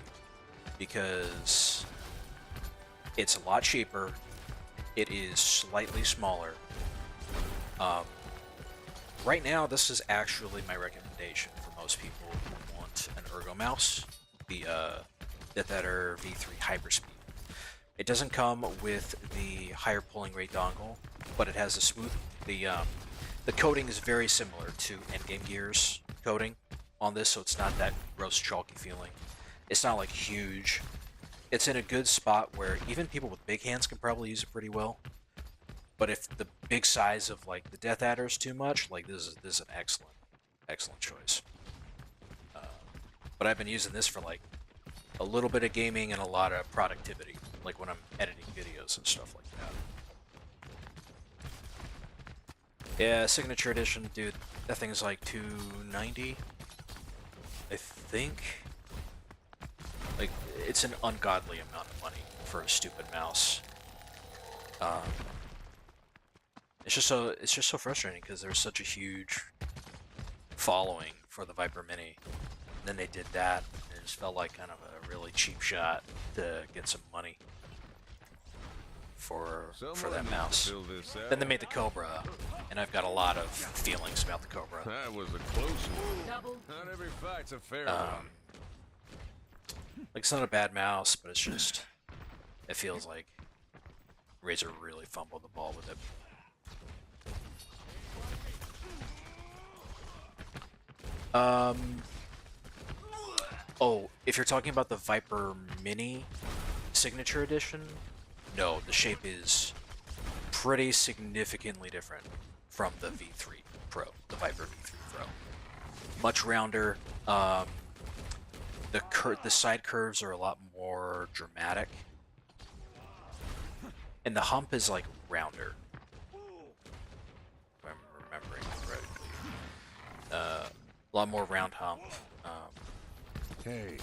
because it's a lot cheaper. It is slightly smaller. Right now, this is actually my recommendation for most people who want an ergo mouse, the Death Adder V3 Hyperspeed. It doesn't come with the higher pulling rate dongle, but it has a smooth. The coating is very similar to Endgame Gear's coating on this, so it's not that gross chalky feeling. It's not like huge. It's in a good spot where even people with big hands can probably use it pretty well. But if the big size of like the Death Adder is too much, like this is an excellent choice. But I've been using this for like a little bit of gaming and a lot of productivity, like when I'm editing videos and stuff like that. Yeah, Signature Edition, dude, that thing's like $290, I think. Like, it's an ungodly amount of money for a stupid mouse. It's just so frustrating because there's such a huge following for the Viper Mini. And then they did that, and it just felt like kind of a really cheap shot to get some money for that mouse. Then they made the Cobra, and I've got a lot of feelings about the Cobra. That was a close one. Not every fight's a fair one. Like, it's not a bad mouse, but it's just, it feels like Razer really fumbled the ball with it. Oh, if you're talking about the Viper Mini Signature Edition, no, the shape is pretty significantly different from the V3 Pro, the Viper V3 Pro. Much rounder. The the side curves are a lot more dramatic, and the hump is like rounder. If I'm remembering correctly, a lot more round hump. Hey.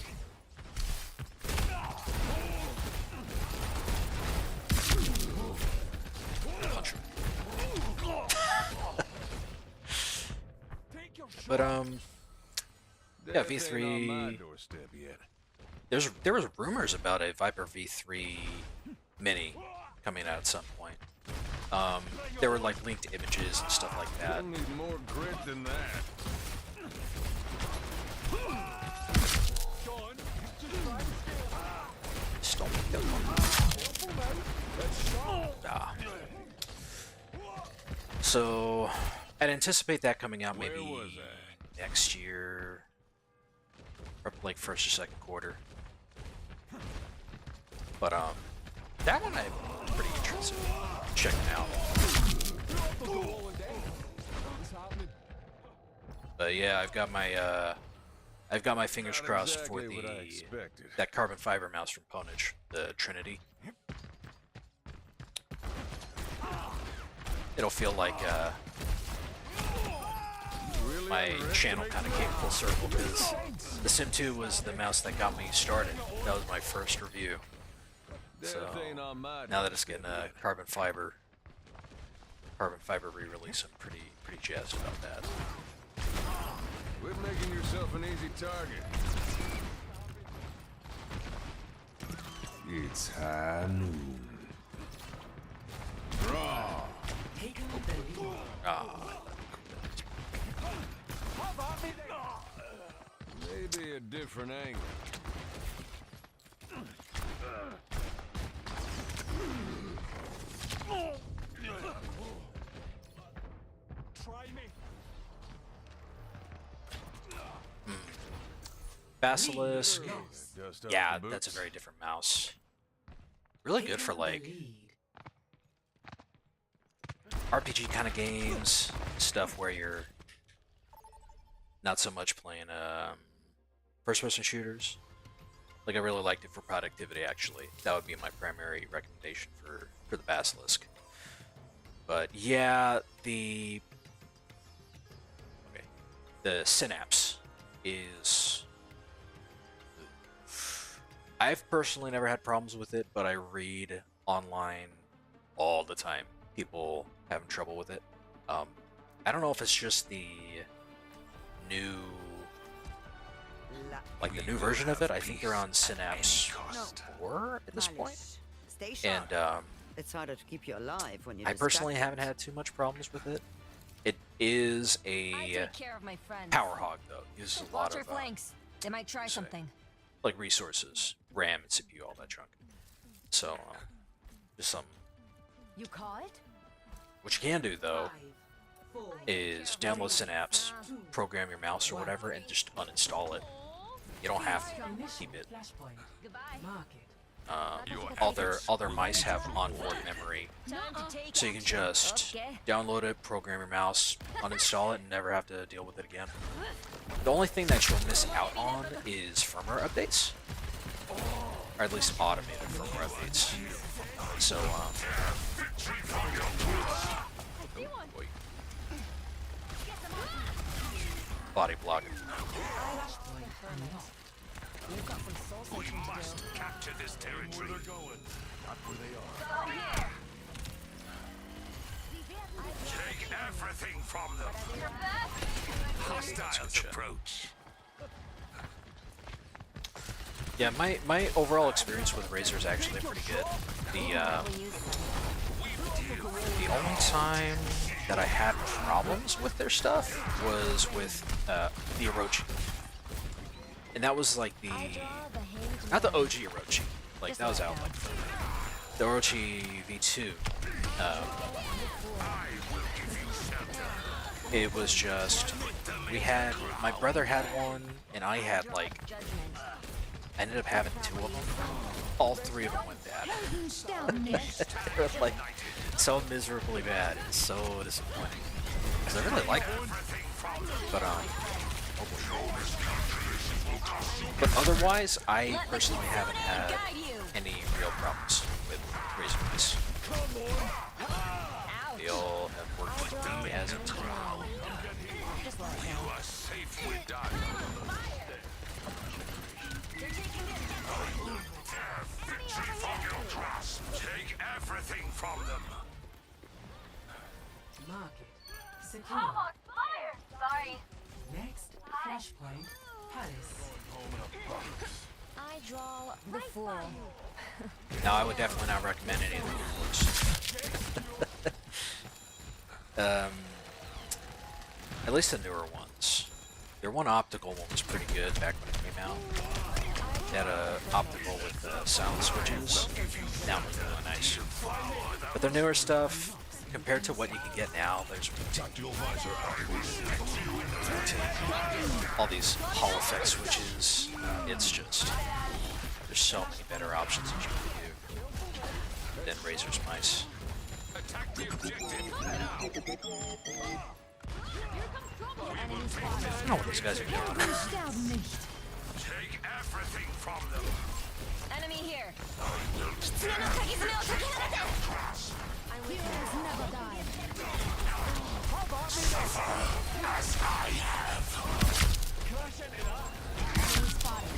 Punch him. But yeah, V3. There was rumors about a Viper V3 Mini coming out at some point. There were like linked images and stuff like that. You'll need more grit than that. Stop that one. Ah. So I'd anticipate that coming out maybe next year, or like first or second quarter. But that one I'm pretty interested in checking out. But yeah, I've got my fingers crossed for that carbon fiber mouse from Ponage, the Trinity. It'll feel like my channel kind of came full circle, because the XM2w was the mouse that got me started. That was my first review. So now that it's getting a carbon fiber re-release, I'm pretty jazzed about that. Quit making yourself an easy target. It's high noon. Draw. Maybe a different angle. Try me. Basilisk. Yeah, that's a very different mouse. Really good for like RPG kind of games, stuff where you're not so much playing first-person shooters. Like, I really liked it for productivity, actually. That would be my primary recommendation for the Basilisk. But yeah, the Synapse is... I've personally never had problems with it, but I read online all the time people having trouble with it. I don't know if it's just the new, like the new version of it. I think they're on Synapse 4 at this point. And it's harder to keep you alive when you're I personally haven't had too much problems with it. It is a power hog, though. It uses a lot of they might try something. Like resources, RAM and CPU, all that junk. So just some. You call it? What you can do though is download Synapse, program your mouse or whatever, and just uninstall it. You don't have to keep it. All their mice have onboard memory, so you can just download it, program your mouse, uninstall it, and never have to deal with it again. The only thing that you'll miss out on is firmware updates, or at least automated firmware updates. So, body blocking. We must capture this territory. Where they're going, not where they are. Take everything from them. Hostiles approach. Yeah, my overall experience with Razer is actually pretty good. The only time that I had problems with their stuff was with the Orochi. And that was like not the OG Orochi, like that was out like the Orochi V2. It was just, my brother had one, and I had like, I ended up having 2 of them. All 3 of them went bad. They were like so miserably bad. It's so disappointing. Because I really like them. But But otherwise, I personally haven't had any real problems with razor mice. They all have worked for me as a team. You are safe with that. Victory from your grasp. Take everything from them. Market. Secure. I'm on fire! Sorry. Next, flashpoint. Palace. I draw the fool. Now, I would definitely not recommend any of the newer at least the newer ones. Their one optical one was pretty good back when it came out. They had a optical with sound switches. That was really nice. But the newer stuff, compared to what you can get now, there's all these Hall effect switches. It's just, there's so many better options that you can do than Razor's mice. Attack the objective now. I don't know what these guys are doing. Take everything from them. Enemy here. Heroes never die. As I have. Enemy spotted.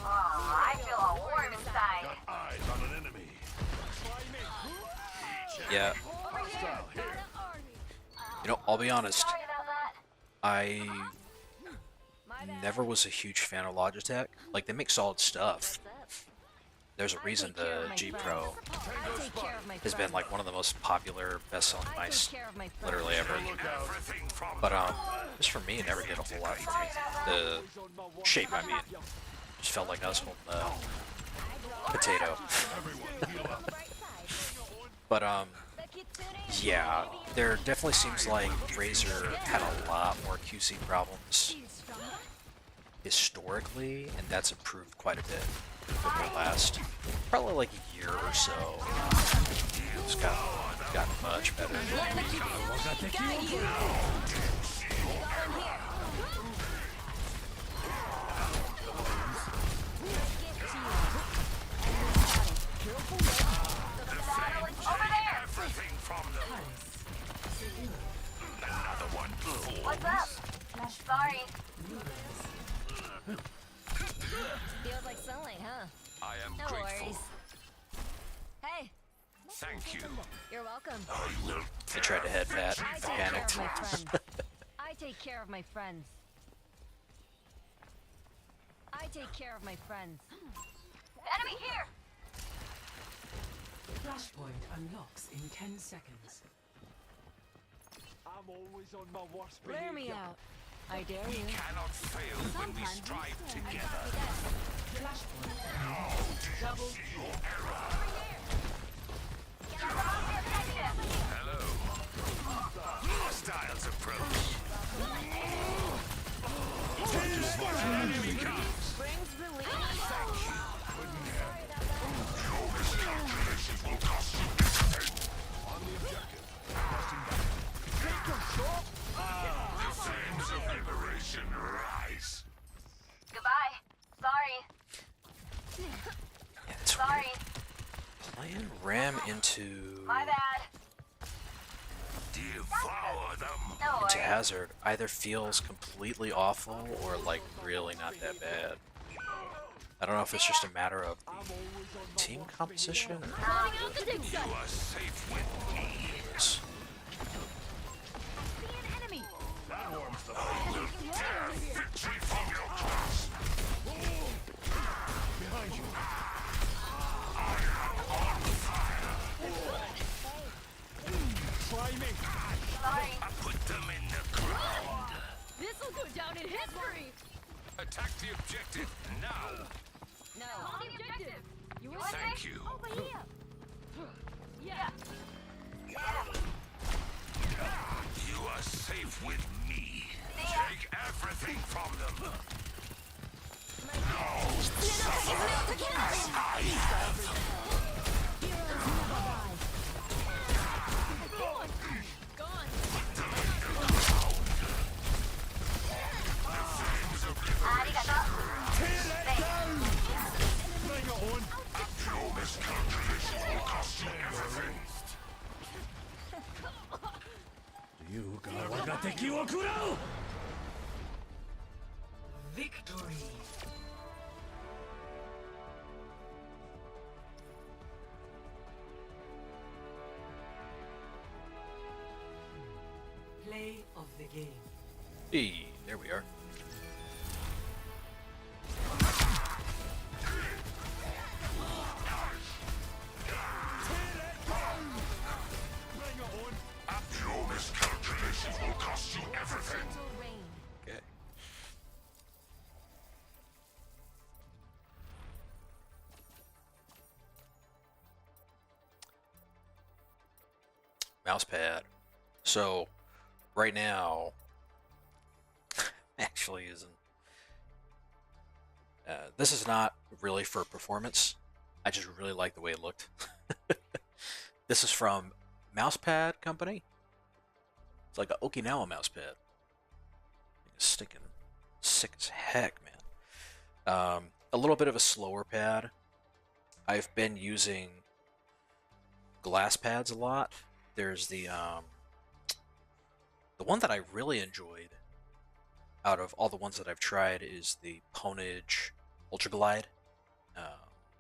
Oh, I feel all warm inside. Eyes on an enemy. Yeah. You know, I'll be honest. Sorry about that. I never was a huge fan of Logitech. Like, they make solid stuff. There's a reason the G Pro has been like one of the most popular, best-selling mice literally ever. But just for me, it never did a whole lot for me. The shape, I mean, just felt like I was holding a potato. But yeah, there definitely seems like Razer had a lot more QC problems historically, and that's improved quite a bit over the last probably like a year or so. It's gotten much better. Everything from them. Another one. What's up? Sorry. Feels like sunlight, huh? I am No grateful. worries. Hey, Thank you. you're welcome. I tried to head that. I I take care panicked. of my friends. I take care of my friends. I take care of my friends. Enemy here! Flashpoint unlocks in 10 seconds. I'm always on my worst Blare me behavior. out. I dare you. Cannot fail when we strive together. Flashpoint. Double your error. Hello. Hostiles approach. Enemy comes. Brings relief. Your miscalculations will cost you everything. On the objective. The flames of liberation rise. Goodbye. Sorry. Yeah, it's Sorry. weird. Playing RAM into My bad. Devour them. No into worries. Hazard either feels completely awful or like really not that bad. I don't know if it's just a matter of the team composition or You are safe with me. That warms the fire. Tear victory from your grasp. Behind you. I am on fire. Try me. Sorry. I put them in the ground. This'll go down in history. Attack the objective now. No. On the objective. You were Thank you. over here. Yeah. You are safe with me. Take everything from them. Victory. Play of the game. Hey, there we are. Your miscalculations will cost you everything. Okay. Mousepad. So, right now, actually isn't. This is not really for performance. I just really like the way it looked. This is from Mousepad Company. It's like an Okinawa mousepad. It's sticking sick as heck, man. A little bit of a slower pad. I've been using glass pads a lot. There's the one that I really enjoyed out of all the ones that I've tried is the Ponage Ultra Glide.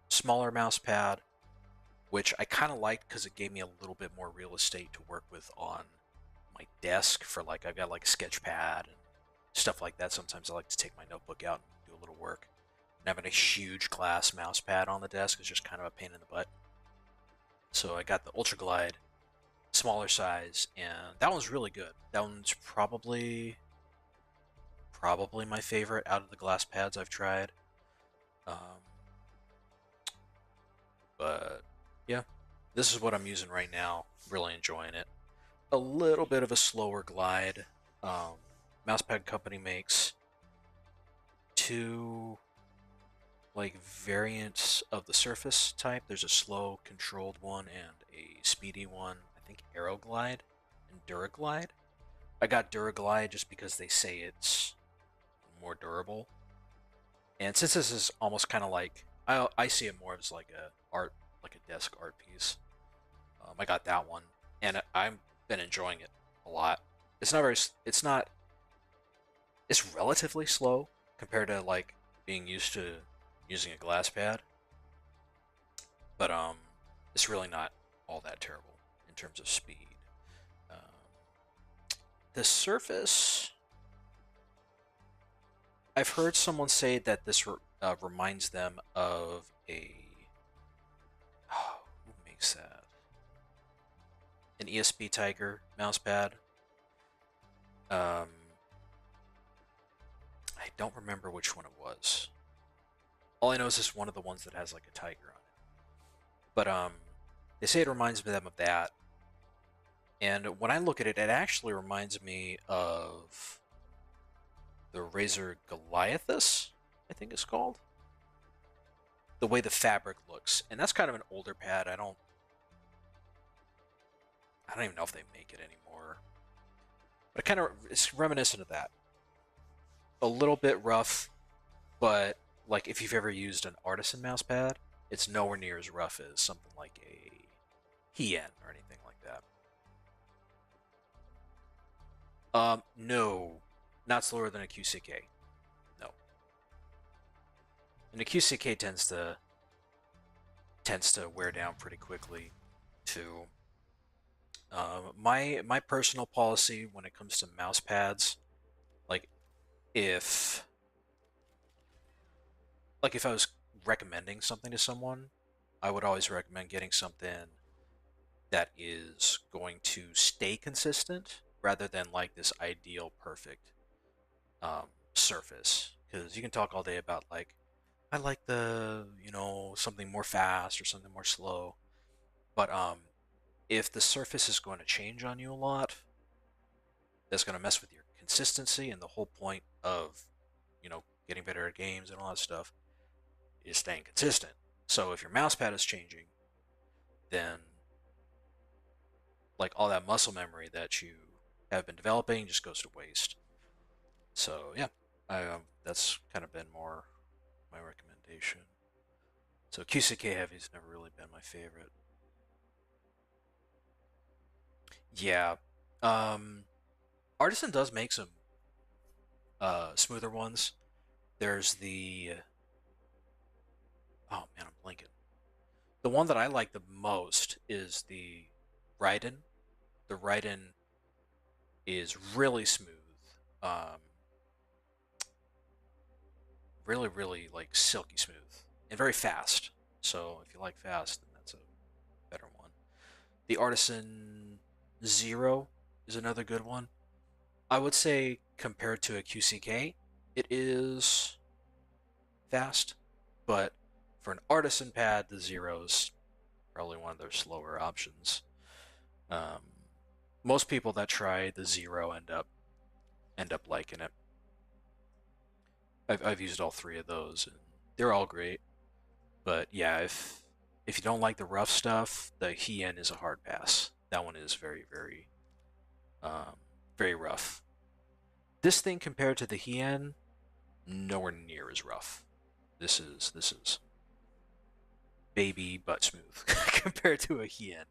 Smaller mouse pad, which I kind of liked because it gave me a little bit more real estate to work with on my desk for like, I've got like a sketch pad and stuff like that. Sometimes I like to take my notebook out and do a little work. And having a huge glass mouse pad on the desk is just kind of a pain in the butt. So I got the Ultra Glide, smaller size, and that one's really good. That one's probably my favorite out of the glass pads I've tried. But yeah, this is what I'm using right now. Really enjoying it. A little bit of a slower glide. Mousepad Company makes two like variants of the Surface type. There's a slow controlled one and a speedy one. I think Aeroglide and Duraglide. I got Duraglide just because they say it's more durable. And since this is almost kind of like, I see it more as like a desk art piece. I got that one, and I've been enjoying it a lot. It's relatively slow compared to like being used to using a glass pad, but it's really not all that terrible in terms of speed. The Surface, I've heard someone say that this reminds them of who makes that? An ESP Tiger mousepad. I don't remember which one it was. All I know is it's one of the ones that has like a tiger on it. But they say it reminds them of that. And when I look at it, it actually reminds me of the Razer Goliathus, I think it's called. The way the fabric looks. And that's kind of an older pad. I don't even know if they make it anymore. But it's reminiscent of that. A little bit rough, but like if you've ever used an artisan mouse pad, it's nowhere near as rough as something like a Hien or anything like that. No, not slower than a QCK. No. And a QCK tends to wear down pretty quickly too. My personal policy when it comes to mouse pads, like if I was recommending something to someone, I would always recommend getting something that is going to stay consistent rather than like this ideal perfect surface. Because you can talk all day about like, I like the, something more fast or something more slow. But if the surface is going to change on you a lot, that's going to mess with your consistency, and the whole point of, getting better at games and all that stuff is staying consistent. So if your mouse pad is changing, then like all that muscle memory that you have been developing just goes to waste. So yeah, that's kind of been more my recommendation. So QCK Heavy's never really been my favorite. Yeah, Artisan does make some smoother ones. There's the oh man, I'm blanking. The one that I like the most is the Raiden. The Raiden is really smooth. Really, really like silky smooth and very fast. So if you like fast, then that's a better one. The Artisan Zero is another good one. I would say compared to a QCK, it is fast, but for an Artisan pad, the Zero's probably one of their slower options. Most people that try the Zero end up liking it. I've used all three of those, and they're all great. But yeah, if you don't like the rough stuff, the Hien is a hard pass. That one is very, very, very rough. This thing compared to the Hien, nowhere near as rough. This is baby butt smooth compared to a Hien.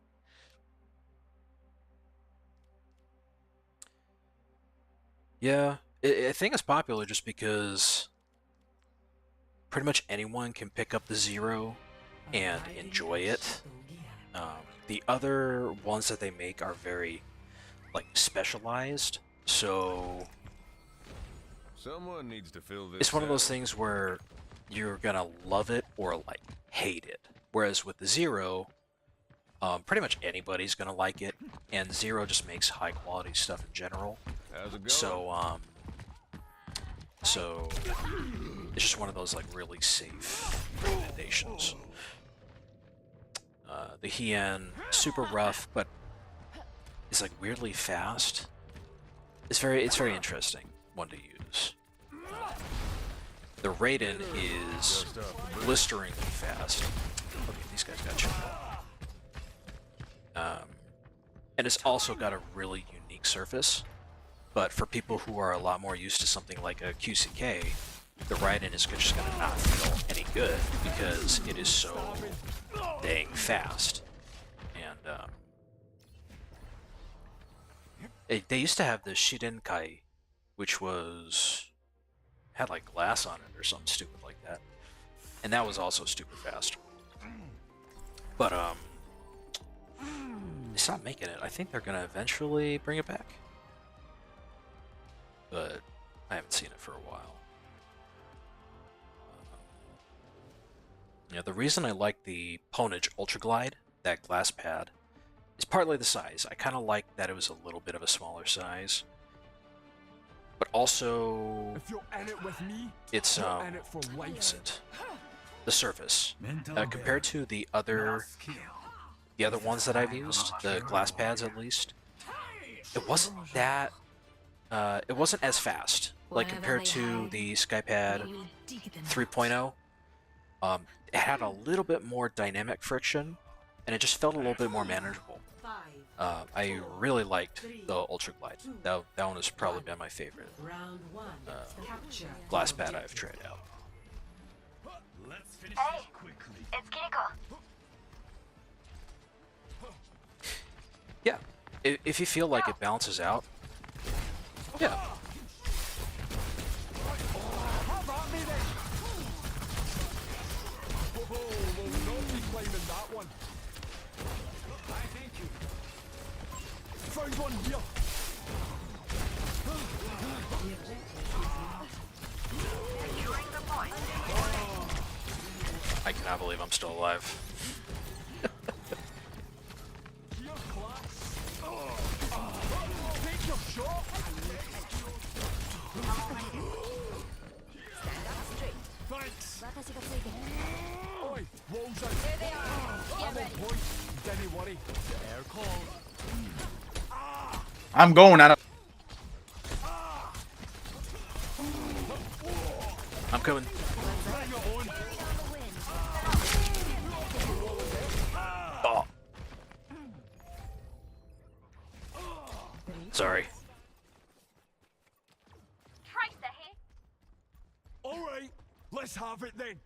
Yeah, I think it's popular just because pretty much anyone can pick up the Zero and enjoy it. The other ones that they make are very like specialized, so someone needs to fill this. It's one of those things where you're gonna love it or like hate it. Whereas with the Zero, pretty much anybody's gonna like it, and Zero just makes high quality stuff in general. How's it going? So it's just one of those like really safe recommendations. The Hien, super rough, but it's like weirdly fast. It's very interesting one to use. The Raiden is blisteringly fast. Okay, these guys got chipped up. And it's also got a really unique surface. But for people who are a lot more used to something like a QCK, the Raiden is just going to not feel any good because it is so dang fast. And they used to have the Shirenkai, which had like glass on it or something stupid like that, and that was also super fast. But they stopped making it. I think they're gonna eventually bring it back, but I haven't seen it for a while. Yeah, the reason I like the Ponage Ultra Glide, that glass pad, is partly the size. I kind of like that it was a little bit of a smaller size. But also, if you're in it with me, it's you're in it for life. The surface compared to the other ones that I've used, the glass pads at least, it wasn't that. It wasn't as fast, like compared to the Skypad 3.0. It had a little bit more dynamic friction, and it just felt a little bit more manageable. I really liked the Ultra Glide. That one has probably been my favorite glass pad I've tried out. Hey, it's Kiriko. Yeah, if you feel like it balances out, yeah. Climbing that one. I thank you. Found one here. Securing the point. I cannot believe I'm still alive. Here, class. Take your shot. Thanks. Oi, walls out. I'm on point. Don't worry. Air call. I'm going out of. I'm coming. Oh. Sorry. Tracer here. All right, let's have it then.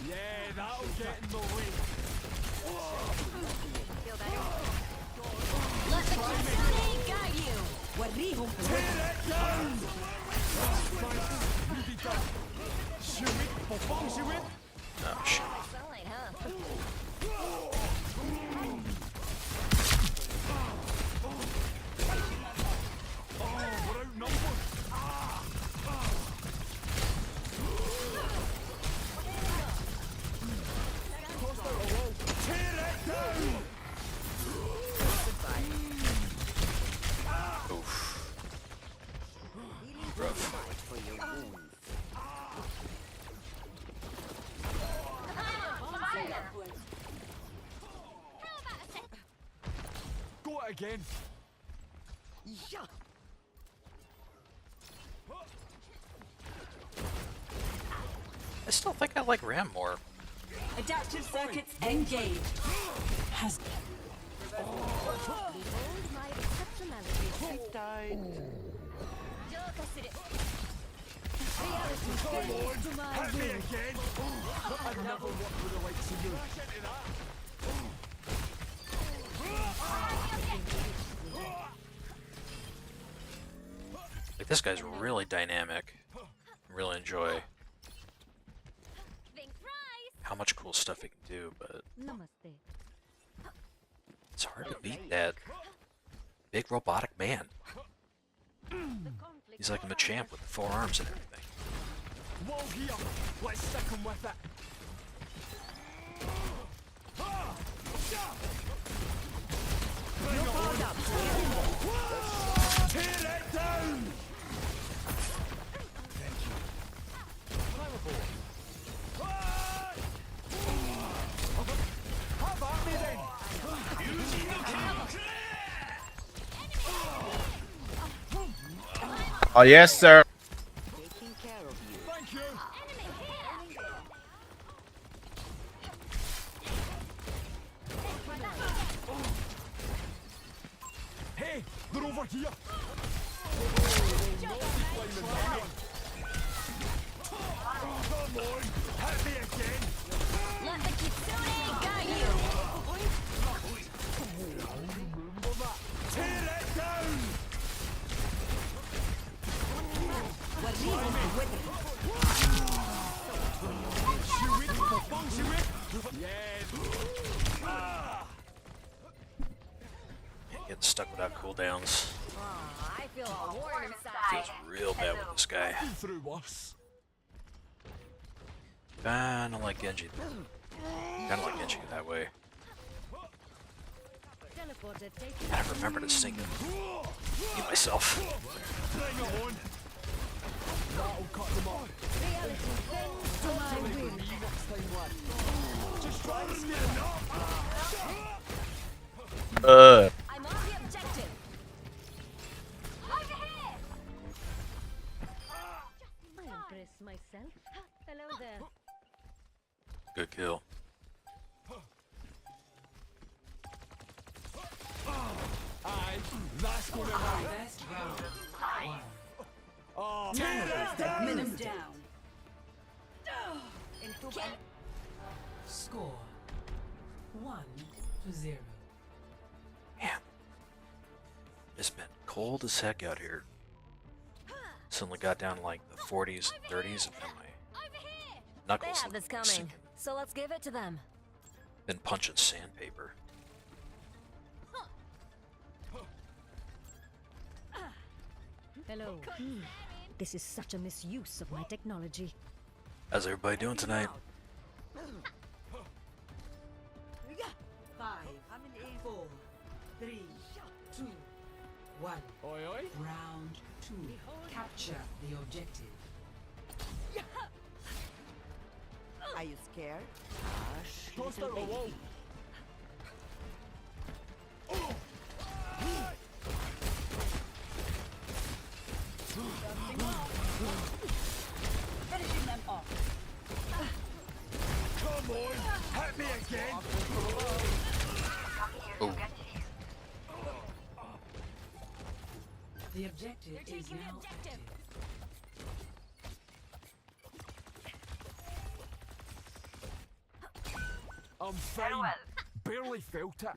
Yeah, that'll get in the way. Oh shit. Oof. Rough. Go it again. I still think I like Ram more. Adaptive circuits engaged. Has Behold my exceptionality. Died. Reality bends to my Hit me will. again. I've never worked with the likes of you. Like, this guy's really dynamic. Really enjoy how much cool stuff he can do, but Namaste. it's hard to beat that big robotic man. He's like a Machamp with the 4 arms and everything. Wall here. Let's stick him with it. Bring it on. Tear it down. Thank you. Have at me then. Oh, yes, sir. Taking care of you. Thank you. Hey, they're over here. Come on, hit me again. Let the kitsune guide you. Remember that. Tear it down. Getting stuck without cooldowns. I feel a war inside. Feels real bad with this guy. Through worse. Kinda like Genji. Kinda like Genji that way. Teleported, taking I remember to sing it. Me myself. Bring it on. That'll cut them off. reality bends to my will. Next time, lad. Just try to scare them I'm on the objective. I impress myself. Hello there. Good kill. Aye, that's gonna hurt. best round. Oh, Minimum down. Score 1-0. Man. It's been cold as heck out here. Suddenly got down to like the 40s and 30s and then my They knuckles have this coming, sinking. so let's give it to them. Been punching sandpaper. Hello. This is such a misuse of my technology. How's everybody doing tonight? 5, 4, 3, 2, 1. oi, oi. Round 2. Capture the objective. Are you scared? Hush, Tossed little out the wall. baby. Finishing them off. Come on, hit me again. Oh. The objective is now active. I'm fine. Barely felt it.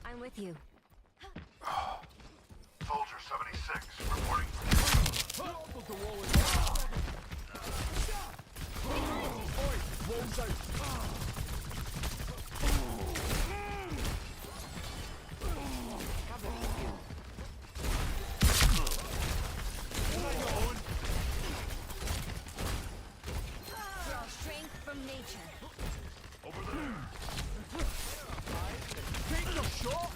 I'm with you. Soldier 76 reporting. Rolls out. Draw strength from nature. Over there. Take your shot.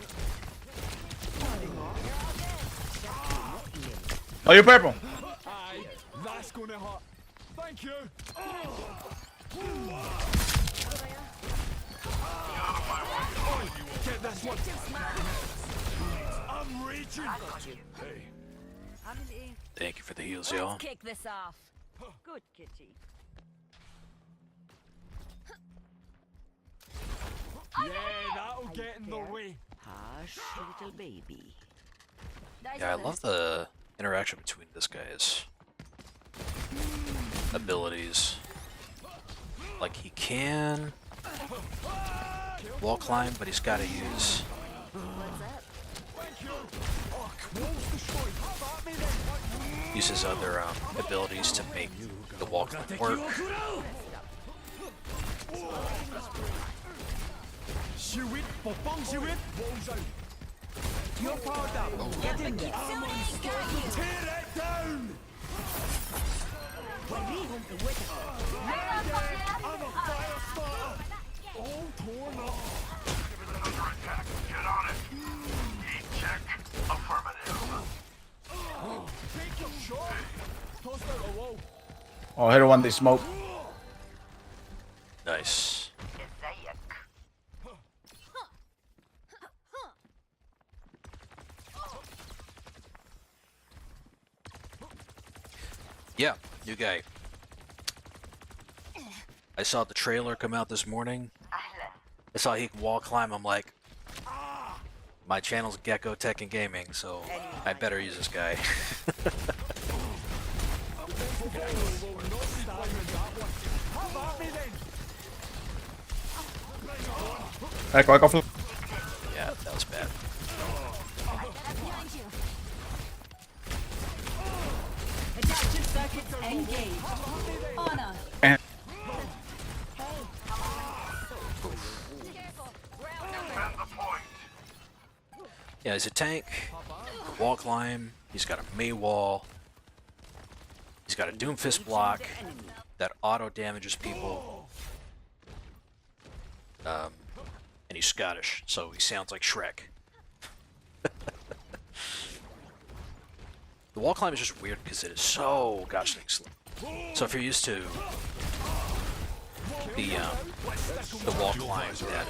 Oh, you're purple. Aye, that's gonna hurt. Thank you. Get this one. I'm reaching. Hey. Thank you for the heals, y'all. Kick this off. Good kitty. Yeah, that'll get in the way. Hush, little baby. Yeah, I love the interaction between this guy's abilities. Like, he can wall climb, but he's got to use his other abilities to make the wall climb work. You're powered up. Get in there. Tear it down. I'm a fire starter. All torn up. Another attack. Get on it. Heat check. Affirmative. Take your shot. Tossed out a wall. Oh, hit her one they smoke. Nice. Yeah, new guy. I saw the trailer come out this morning. I saw he can wall climb. I'm like, my channel's Gecko Tech and Gaming, so I better use this guy. Echo, echo, flip. Yeah, that was bad. Adaptive circuits engaged. Honor. Defend the point. Yeah, he's a tank, wall climb, he's got a May wall, he's got a Doomfist block that auto damages people, and he's Scottish, so he sounds like Shrek. The wall climb is just weird because it is so gosh dang slow. So if you're used to the wall climb that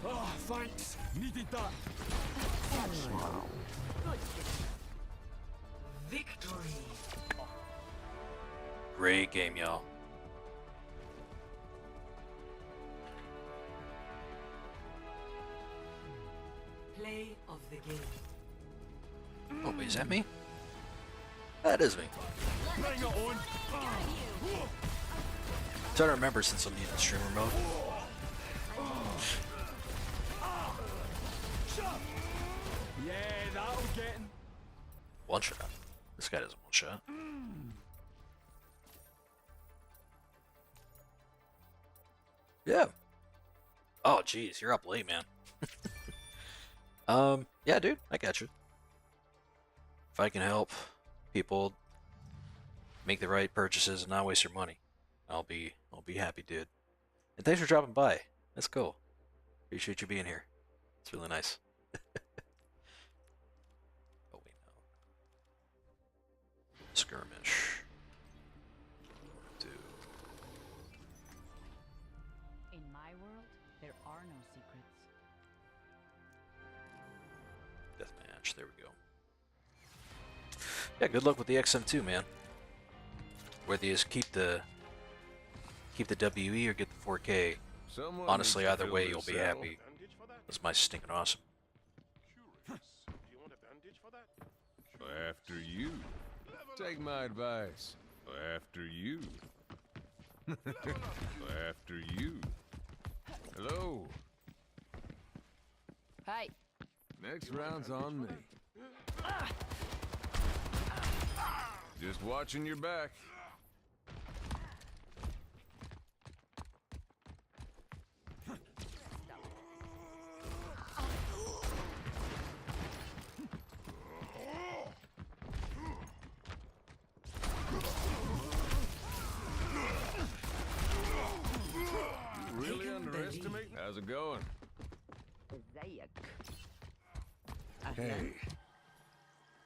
Oh, thanks. Needed that. Victory. great game, y'all. Play of the game. Oh, wait, is that me? That is me. Bring it on. So I don't remember since I'm using streamer mode. Yeah, that'll get him. One shot. This guy doesn't one shot. Yeah. Oh, jeez, you're up late, man. Yeah, dude, I got you. If I can help people make the right purchases and not waste your money, I'll be happy, dude. And thanks for dropping by. That's cool. Appreciate you being here. It's really nice. Oh wait, no. Skirmish. In my world, there are no secrets. Deathmatch. There we go. Yeah, good luck with the XM2, man. Whether you just keep the WE or get the 4K. Someone Honestly, needs to either fill way, this you'll be saddle. happy. That's my stinking awesome. After you. Take my advice. After you. After you. Hello. Hey. Next round's on me. Just watching your back. You really underestimate? How's it going? Hey.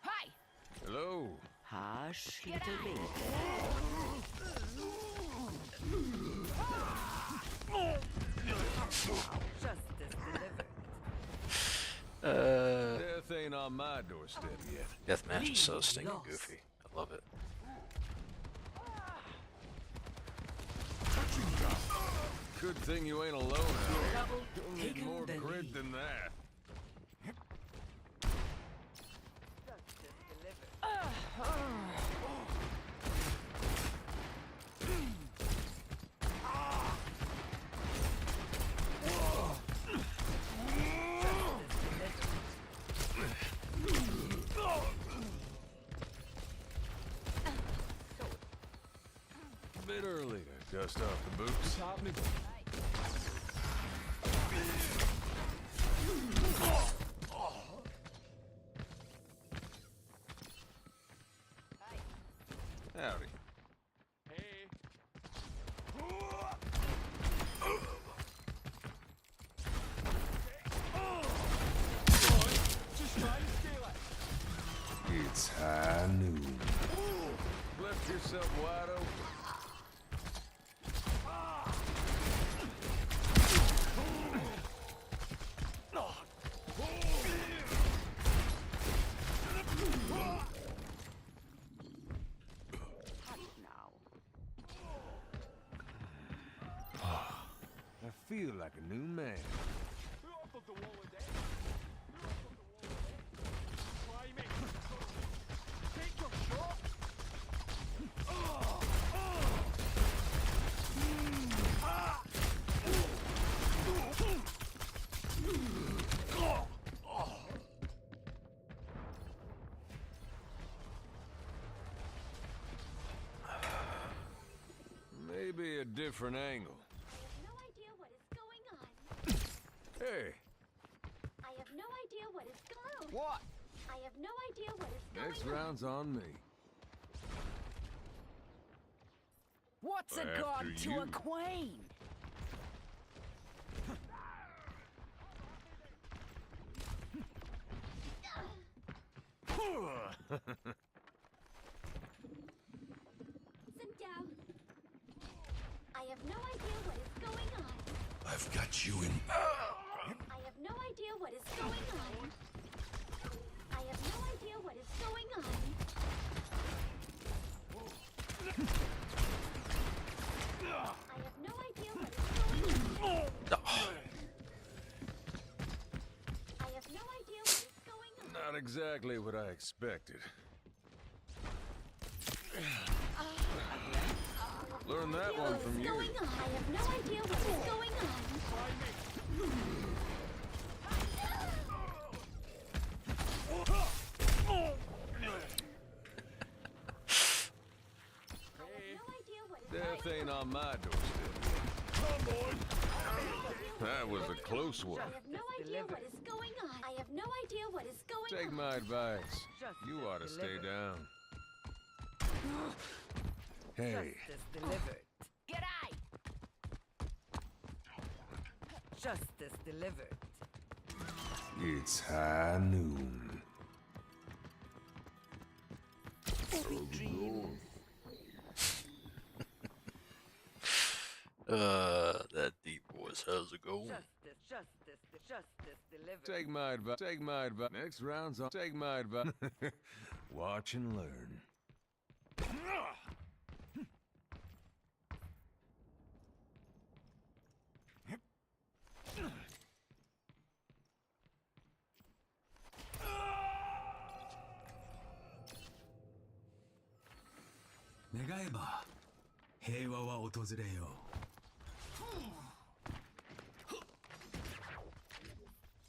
Hi. Hello. Hush, little baby. Justice delivered. Death ain't on my doorstep yet. Deathmatch is so stinking goofy. I love it. Good thing you ain't alone out here. You'll need more grit than that. A bit early to dust off the boots. Howdy. It's high noon. Left yourself wide open. I feel like a new man. Maybe a different angle. No idea what is going on. Hey, I have no idea what is going on. What? I have no idea what is going next on. round's on me. What's a After god to you. a queen? Sit down. I have no idea what is going on. I've got you in. I have no idea what is going on. I have no idea what is going on. I have no idea what is going on. I have no idea what is going on. Not exactly what I expected. Learn that one from you. I have no idea what is going on. Death ain't on my doorstep. That was a close one. I have no idea what is going on. I have no idea what is going Take on. my advice. You ought to stay down. Hey, G'day. Justice delivered. It's high noon. That deep voice, how's it going? Justice delivered. Take my advice. Take my advice. Next round's on. Take my advice. Watch and learn.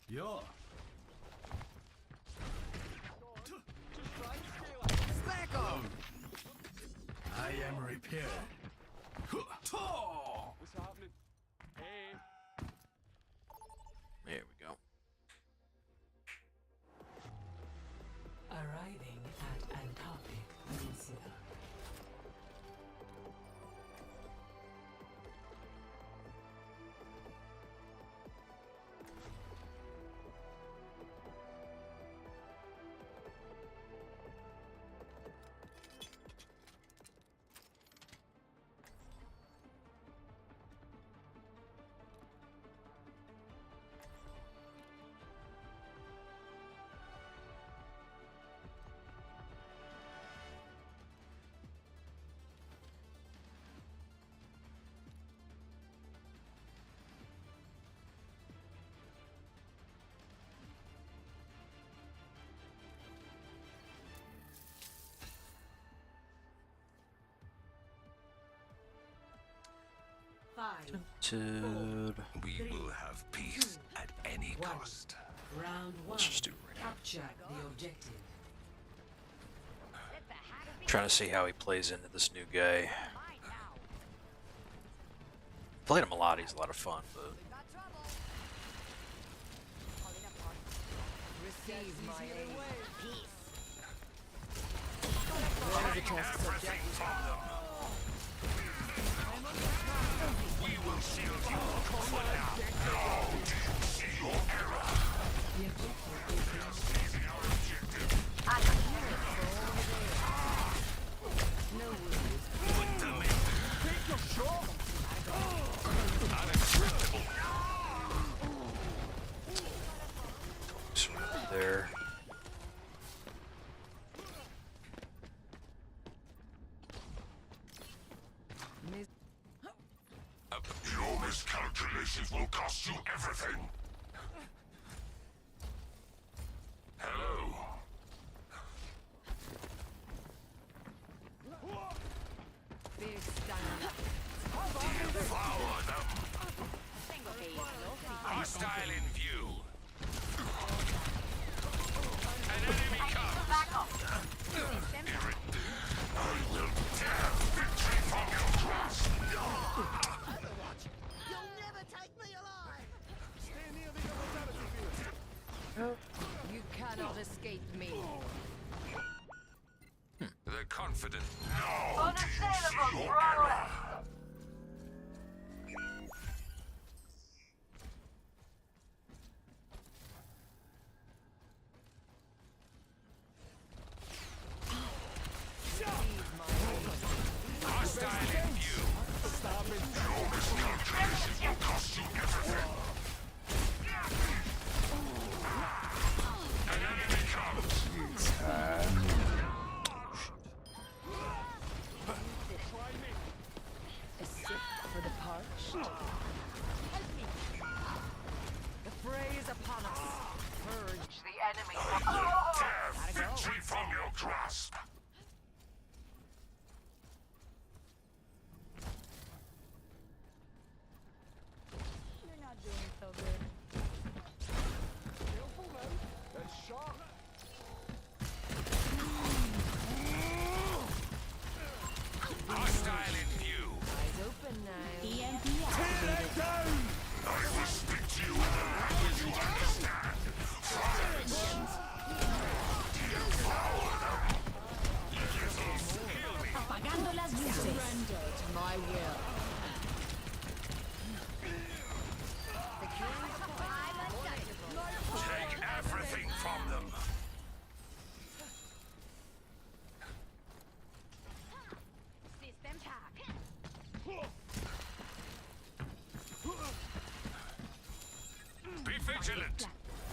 Yo. Smack on! I am repaired. What's happening? Hey. There we go. Arriving at Antopic Peninsula. Dude. We will have peace at any cost. Round one. Let's just do it right now. Capture the objective. Trying to see how he plays into this new guy. Played him a lot, he's a lot of fun, but Receive my aid. Peace. The test subject. We will shield you for now. Now, do you see your error? The objective is Our objective. I hear it. No worries. Put them in. Take your shot. Unacceptable. sort of there. Your miscalculations will cost you everything. Hello. Big stand. Devour them. Hostile in view. An enemy comes. I will tear victory from your grasp. You'll never take me alive! Stay near the other field. You cannot escape me. The confident. Now do you see your error? Hostile in view. Your miscalculations will cost you everything. An enemy comes. It's high A sip for the parched. The fray is upon us. Purge the enemy. I will tear victory from your grasp. You're not doing so good. Careful now. That's sharp. Hostile in view. Eyes open now. EMP Tear them down. I will speak to you in a language you understand. Friends. Devour them. Heal me. Apagando las luces. Surrender to my will. Secure from them. System tag. Be vigilant.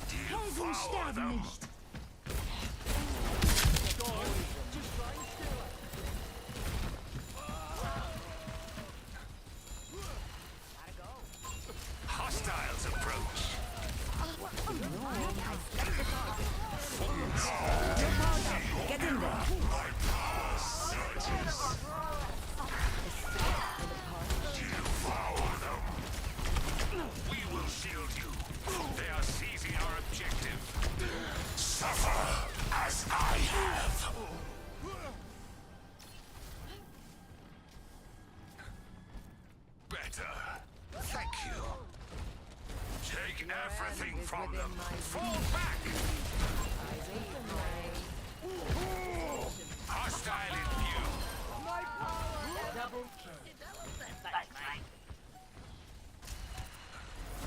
Devour them. Hostiles approach. Get in there. My power surges. Devour them. We will shield you. They are seizing our objective. Suffer as I have. Better. Thank you. Take everything from them. Fall back! Hostile in view. Double kill.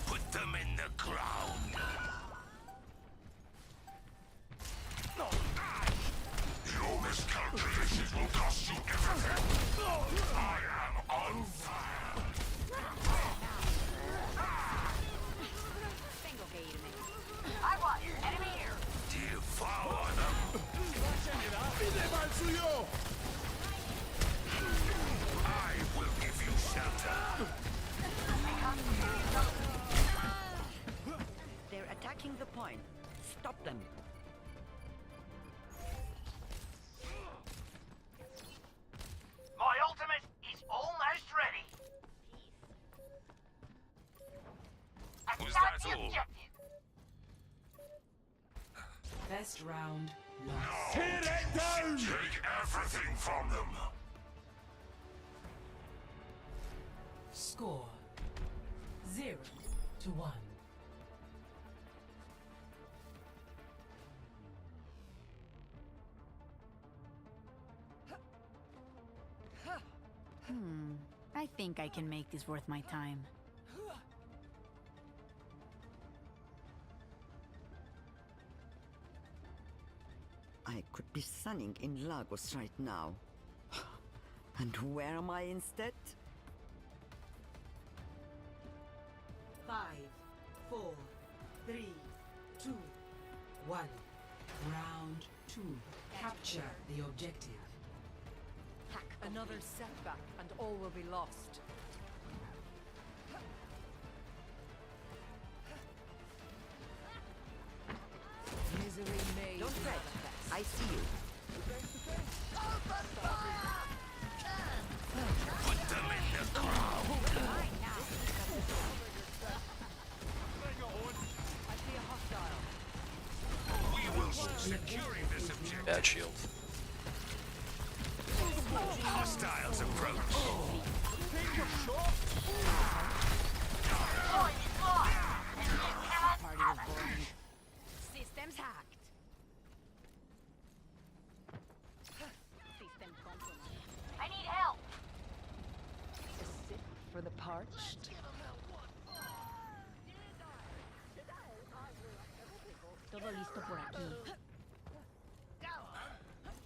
Put them in the ground. Your miscalculations will cost you everything. I am on fire. I watch. Enemy here. Devour them. I will give you shelter. They're attacking the point. Stop them. My ultimate is almost ready. Was that all? Best round lost. Tear it down! Take everything from them. Score 0-1. I think I can make this worth my time. I could be sunning in Lagos right now. And where am I instead? 5, 4, 3, 2, 1. Round 2. Capture the objective. Another setback and all will be lost. Misery made. Don't fret. I see you. Put them in the ground. I see a hostile. We will securing this objective. Bad shield. Hostiles approach. Systems hacked. System compromised. I need help. A sip for the parched. Todo listo por aquí.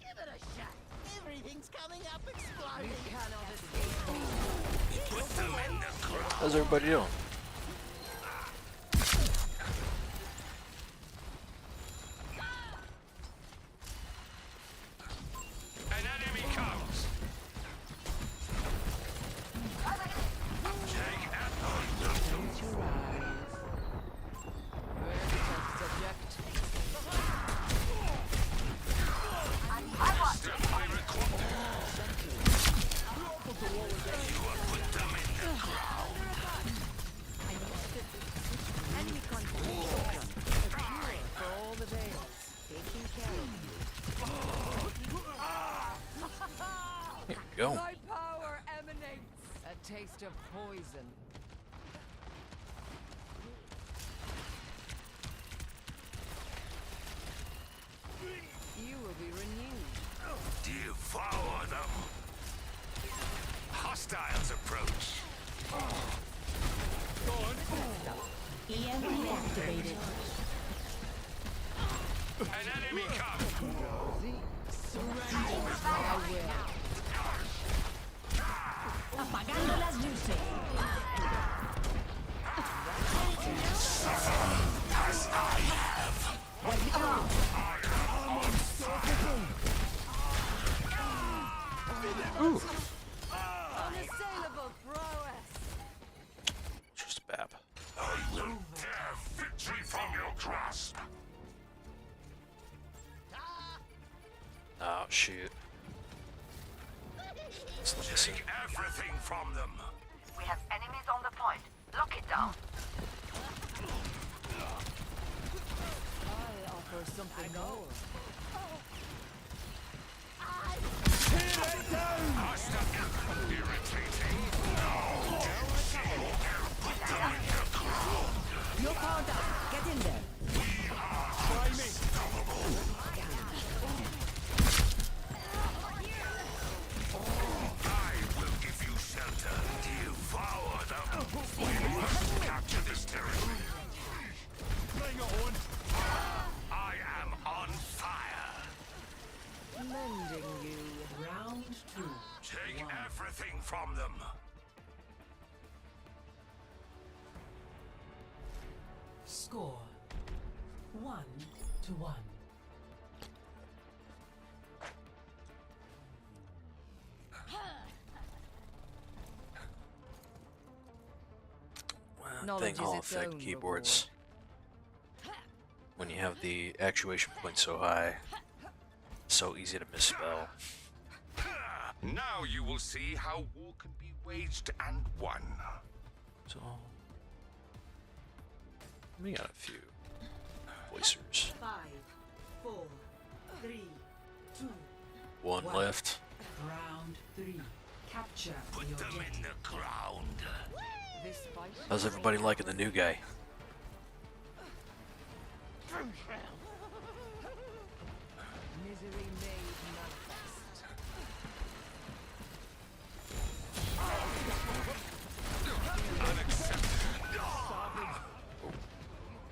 Give it a shot. Everything's coming up exploding. You cannot escape me. Put them in the ground. How's everybody doing? An enemy comes. Take out Subject. Step required. You have put them in the ground. Enemy contact. For all the veils. Taking care of you. Here we go. My power emanates. A taste of poison. You will be renewed. Devour them. Hostiles approach. EMP activated. An enemy comes! Apagando las luces. As I have! Unassailable prowess. Just a bab. I will tear victory from your grasp! Oh shoot. Let's look this in. Take everything from them! We have enemies on the point. Lock it down. I offer something more. Irritating! You're powered up. Get in there. Try me. I will give you shelter. Devour them! We must capture this territory! Bring it on. I am on fire! Mending you. Round 2. Take everything from them! Score 1-1. One Knowledge thing is I'll its affect own keyboards. When you have the actuation point so high, so easy to misspell. Now you will see how war can be waged and won. So we got a few voicers. 5, 4, 3, 2. One left. Round 3. Capture Put your them objective. in the ground. This fight. How's everybody liking the new guy? Misery made manifest.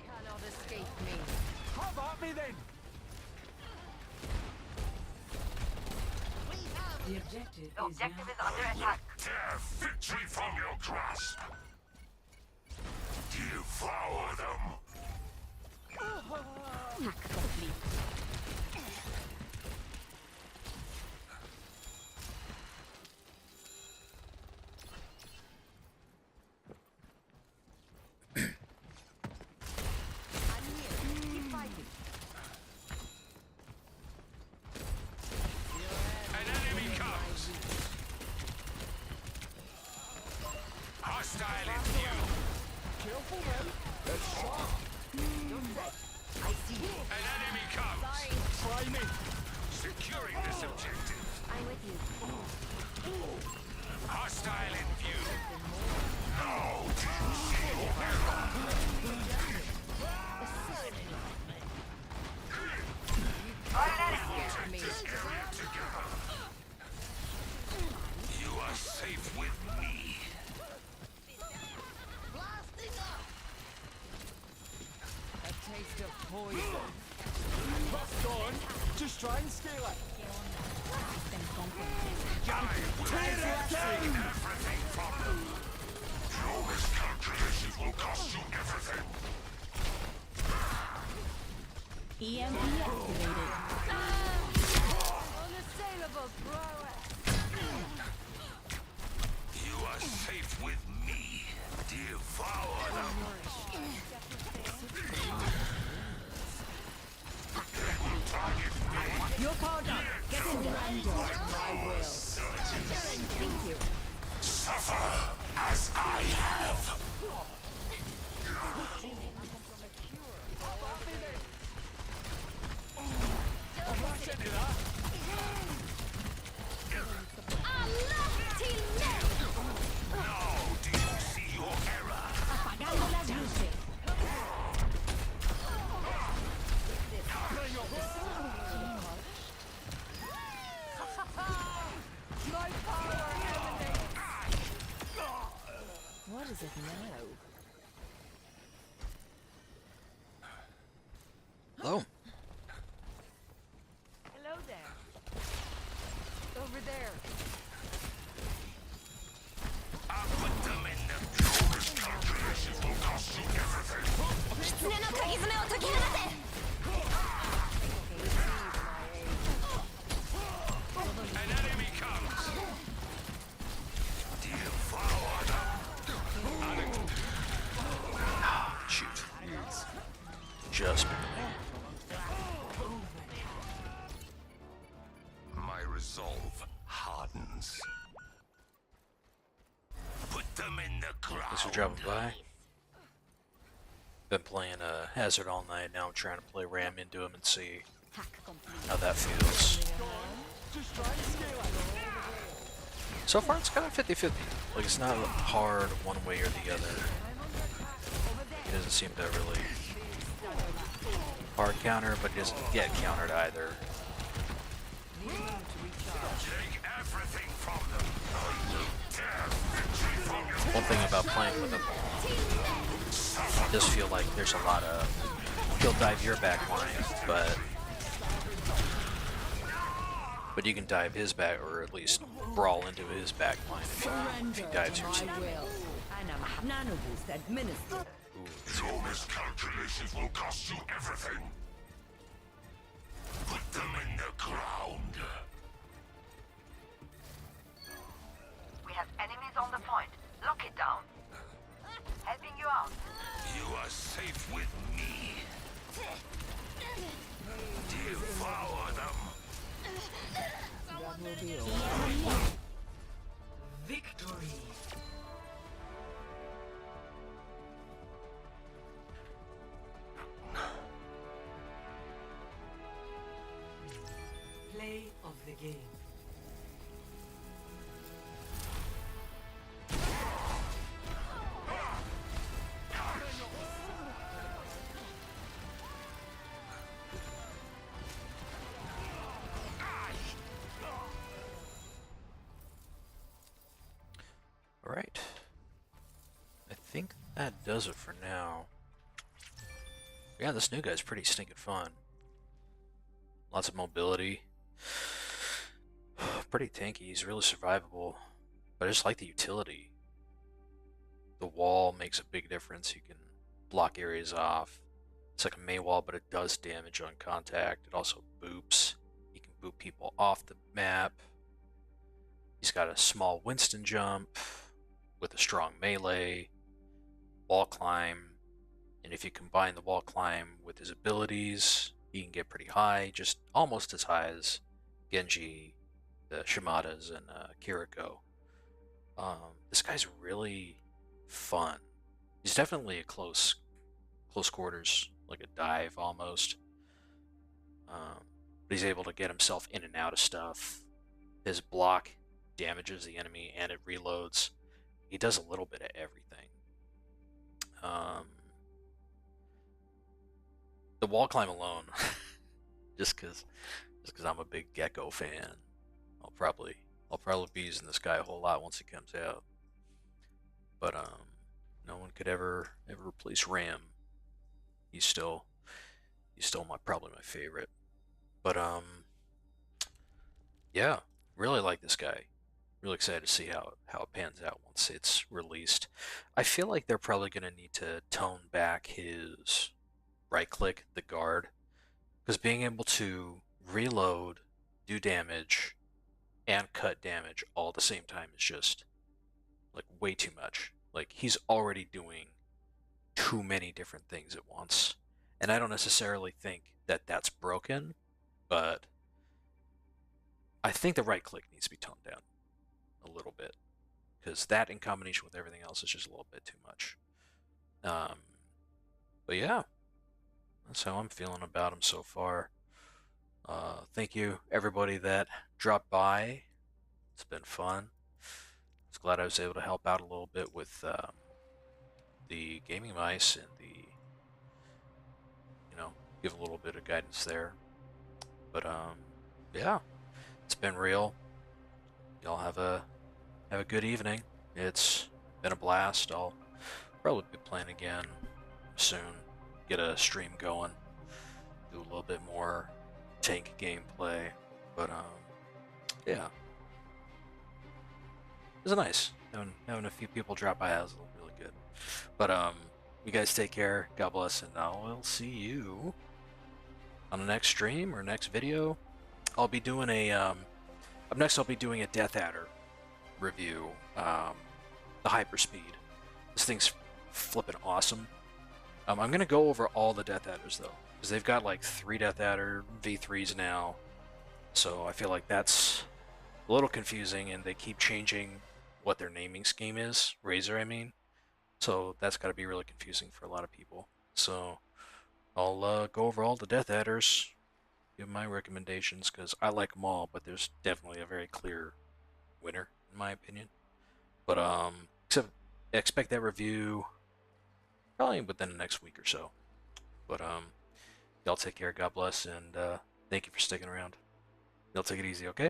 Cannot escape me. Have at me then. The objective The objective is under attack. Tear victory from your grasp. Devour them. Hack complete. I'm here. Keep fighting. An enemy comes. Hostile in view. Careful then. It's sharp. I see you. An enemy comes. Try me. Securing this objective. I'm with you. Hostile in view. Now do you see your Scared me. together? You are safe with me. A taste of poison. That's gone. Just try and scale it. I will take everything from you. Your miscalculations will cost you everything. EMP activated. Unassailable prowess. You are safe with me. Devour them. They will target me. You're powered up. Get in there. My will. Thank you. Suffer as I have. Now do you see your error? Apagando las luces. My power emanates. What is it now? Hello. over there. I'll put them in the lowest calculations will cost you everything. An enemy comes. Devour them. Shoot. Just My resolve hardens. Put them in the ground. Thanks for dropping by. Been playing Hazard all night. Now I'm trying to play Ram into him and see how that feels. So far, it's kind of 50-50. Like, it's not hard one way or the other. He doesn't seem to really hard counter, but he doesn't get countered either. Take everything from them. One thing about playing with him, it does feel like there's a lot of he'll dive your back line, but you can dive his back, or at least brawl into his back line if he dives yours. Your miscalculations will cost you everything. Put them in the ground. We have enemies on the point. Lock it down. Helping you out. You are safe with me. Devour them. Victory. Play of the game. Alright. I think that does it for now. Yeah, this new guy's pretty stinking fun. Lots of mobility. Pretty tanky, he's really survivable. But I just like the utility. The wall makes a big difference. You can block areas off. It's like a May wall, but it does damage on contact. It also boops. You can boop people off the map. He's got a small Winston jump with a strong melee, wall climb, and if you combine the wall climb with his abilities, he can get pretty high, just almost as high as Genji, the Shimadas, and Kiriko. This guy's really fun. He's definitely a close quarters, like a dive almost. But he's able to get himself in and out of stuff. His block damages the enemy and it reloads. He does a little bit of everything. The wall climb alone, just cause I'm a big Gecko fan, I'll probably be using this guy a whole lot once he comes out. But no one could ever replace Ram. He's still probably my favorite. But yeah, really like this guy. Really excited to see how it pans out once it's released. I feel like they're probably going to need to tone back his right click, the guard, because being able to reload, do damage, and cut damage all at the same time is just like way too much. Like, he's already doing too many different things at once, and I don't necessarily think that that's broken, but I think the right click needs to be toned down a little bit, because that in combination with everything else is just a little bit too much. But yeah, that's how I'm feeling about him so far. Thank you everybody that dropped by. It's been fun. I was glad I was able to help out a little bit with the gaming mice and give a little bit of guidance there. But yeah, it's been real. Y'all have a good evening. It's been a blast. I'll probably be playing again soon. Get a stream going. Do a little bit more tank gameplay. But yeah, was nice. Having a few people drop by was really good. But you guys take care. God bless, and I will see you on the next stream or next video. I'll be doing a up next. I'll be doing a Death Adder review. The hyperspeed. This thing's flipping awesome. I'm gonna go over all the Death Adders though, because they've got like 3 Death Adder V3s now. So I feel like that's a little confusing, and they keep changing what their naming scheme is. Razor, I mean. So that's got to be really confusing for a lot of people. So I'll go over all the Death Adders, give my recommendations, because I like them all, but there's definitely a very clear winner, in my opinion. But except expect that review probably within the next week or so. But y'all take care, God bless, and thank you for sticking around. Y'all take it easy, okay?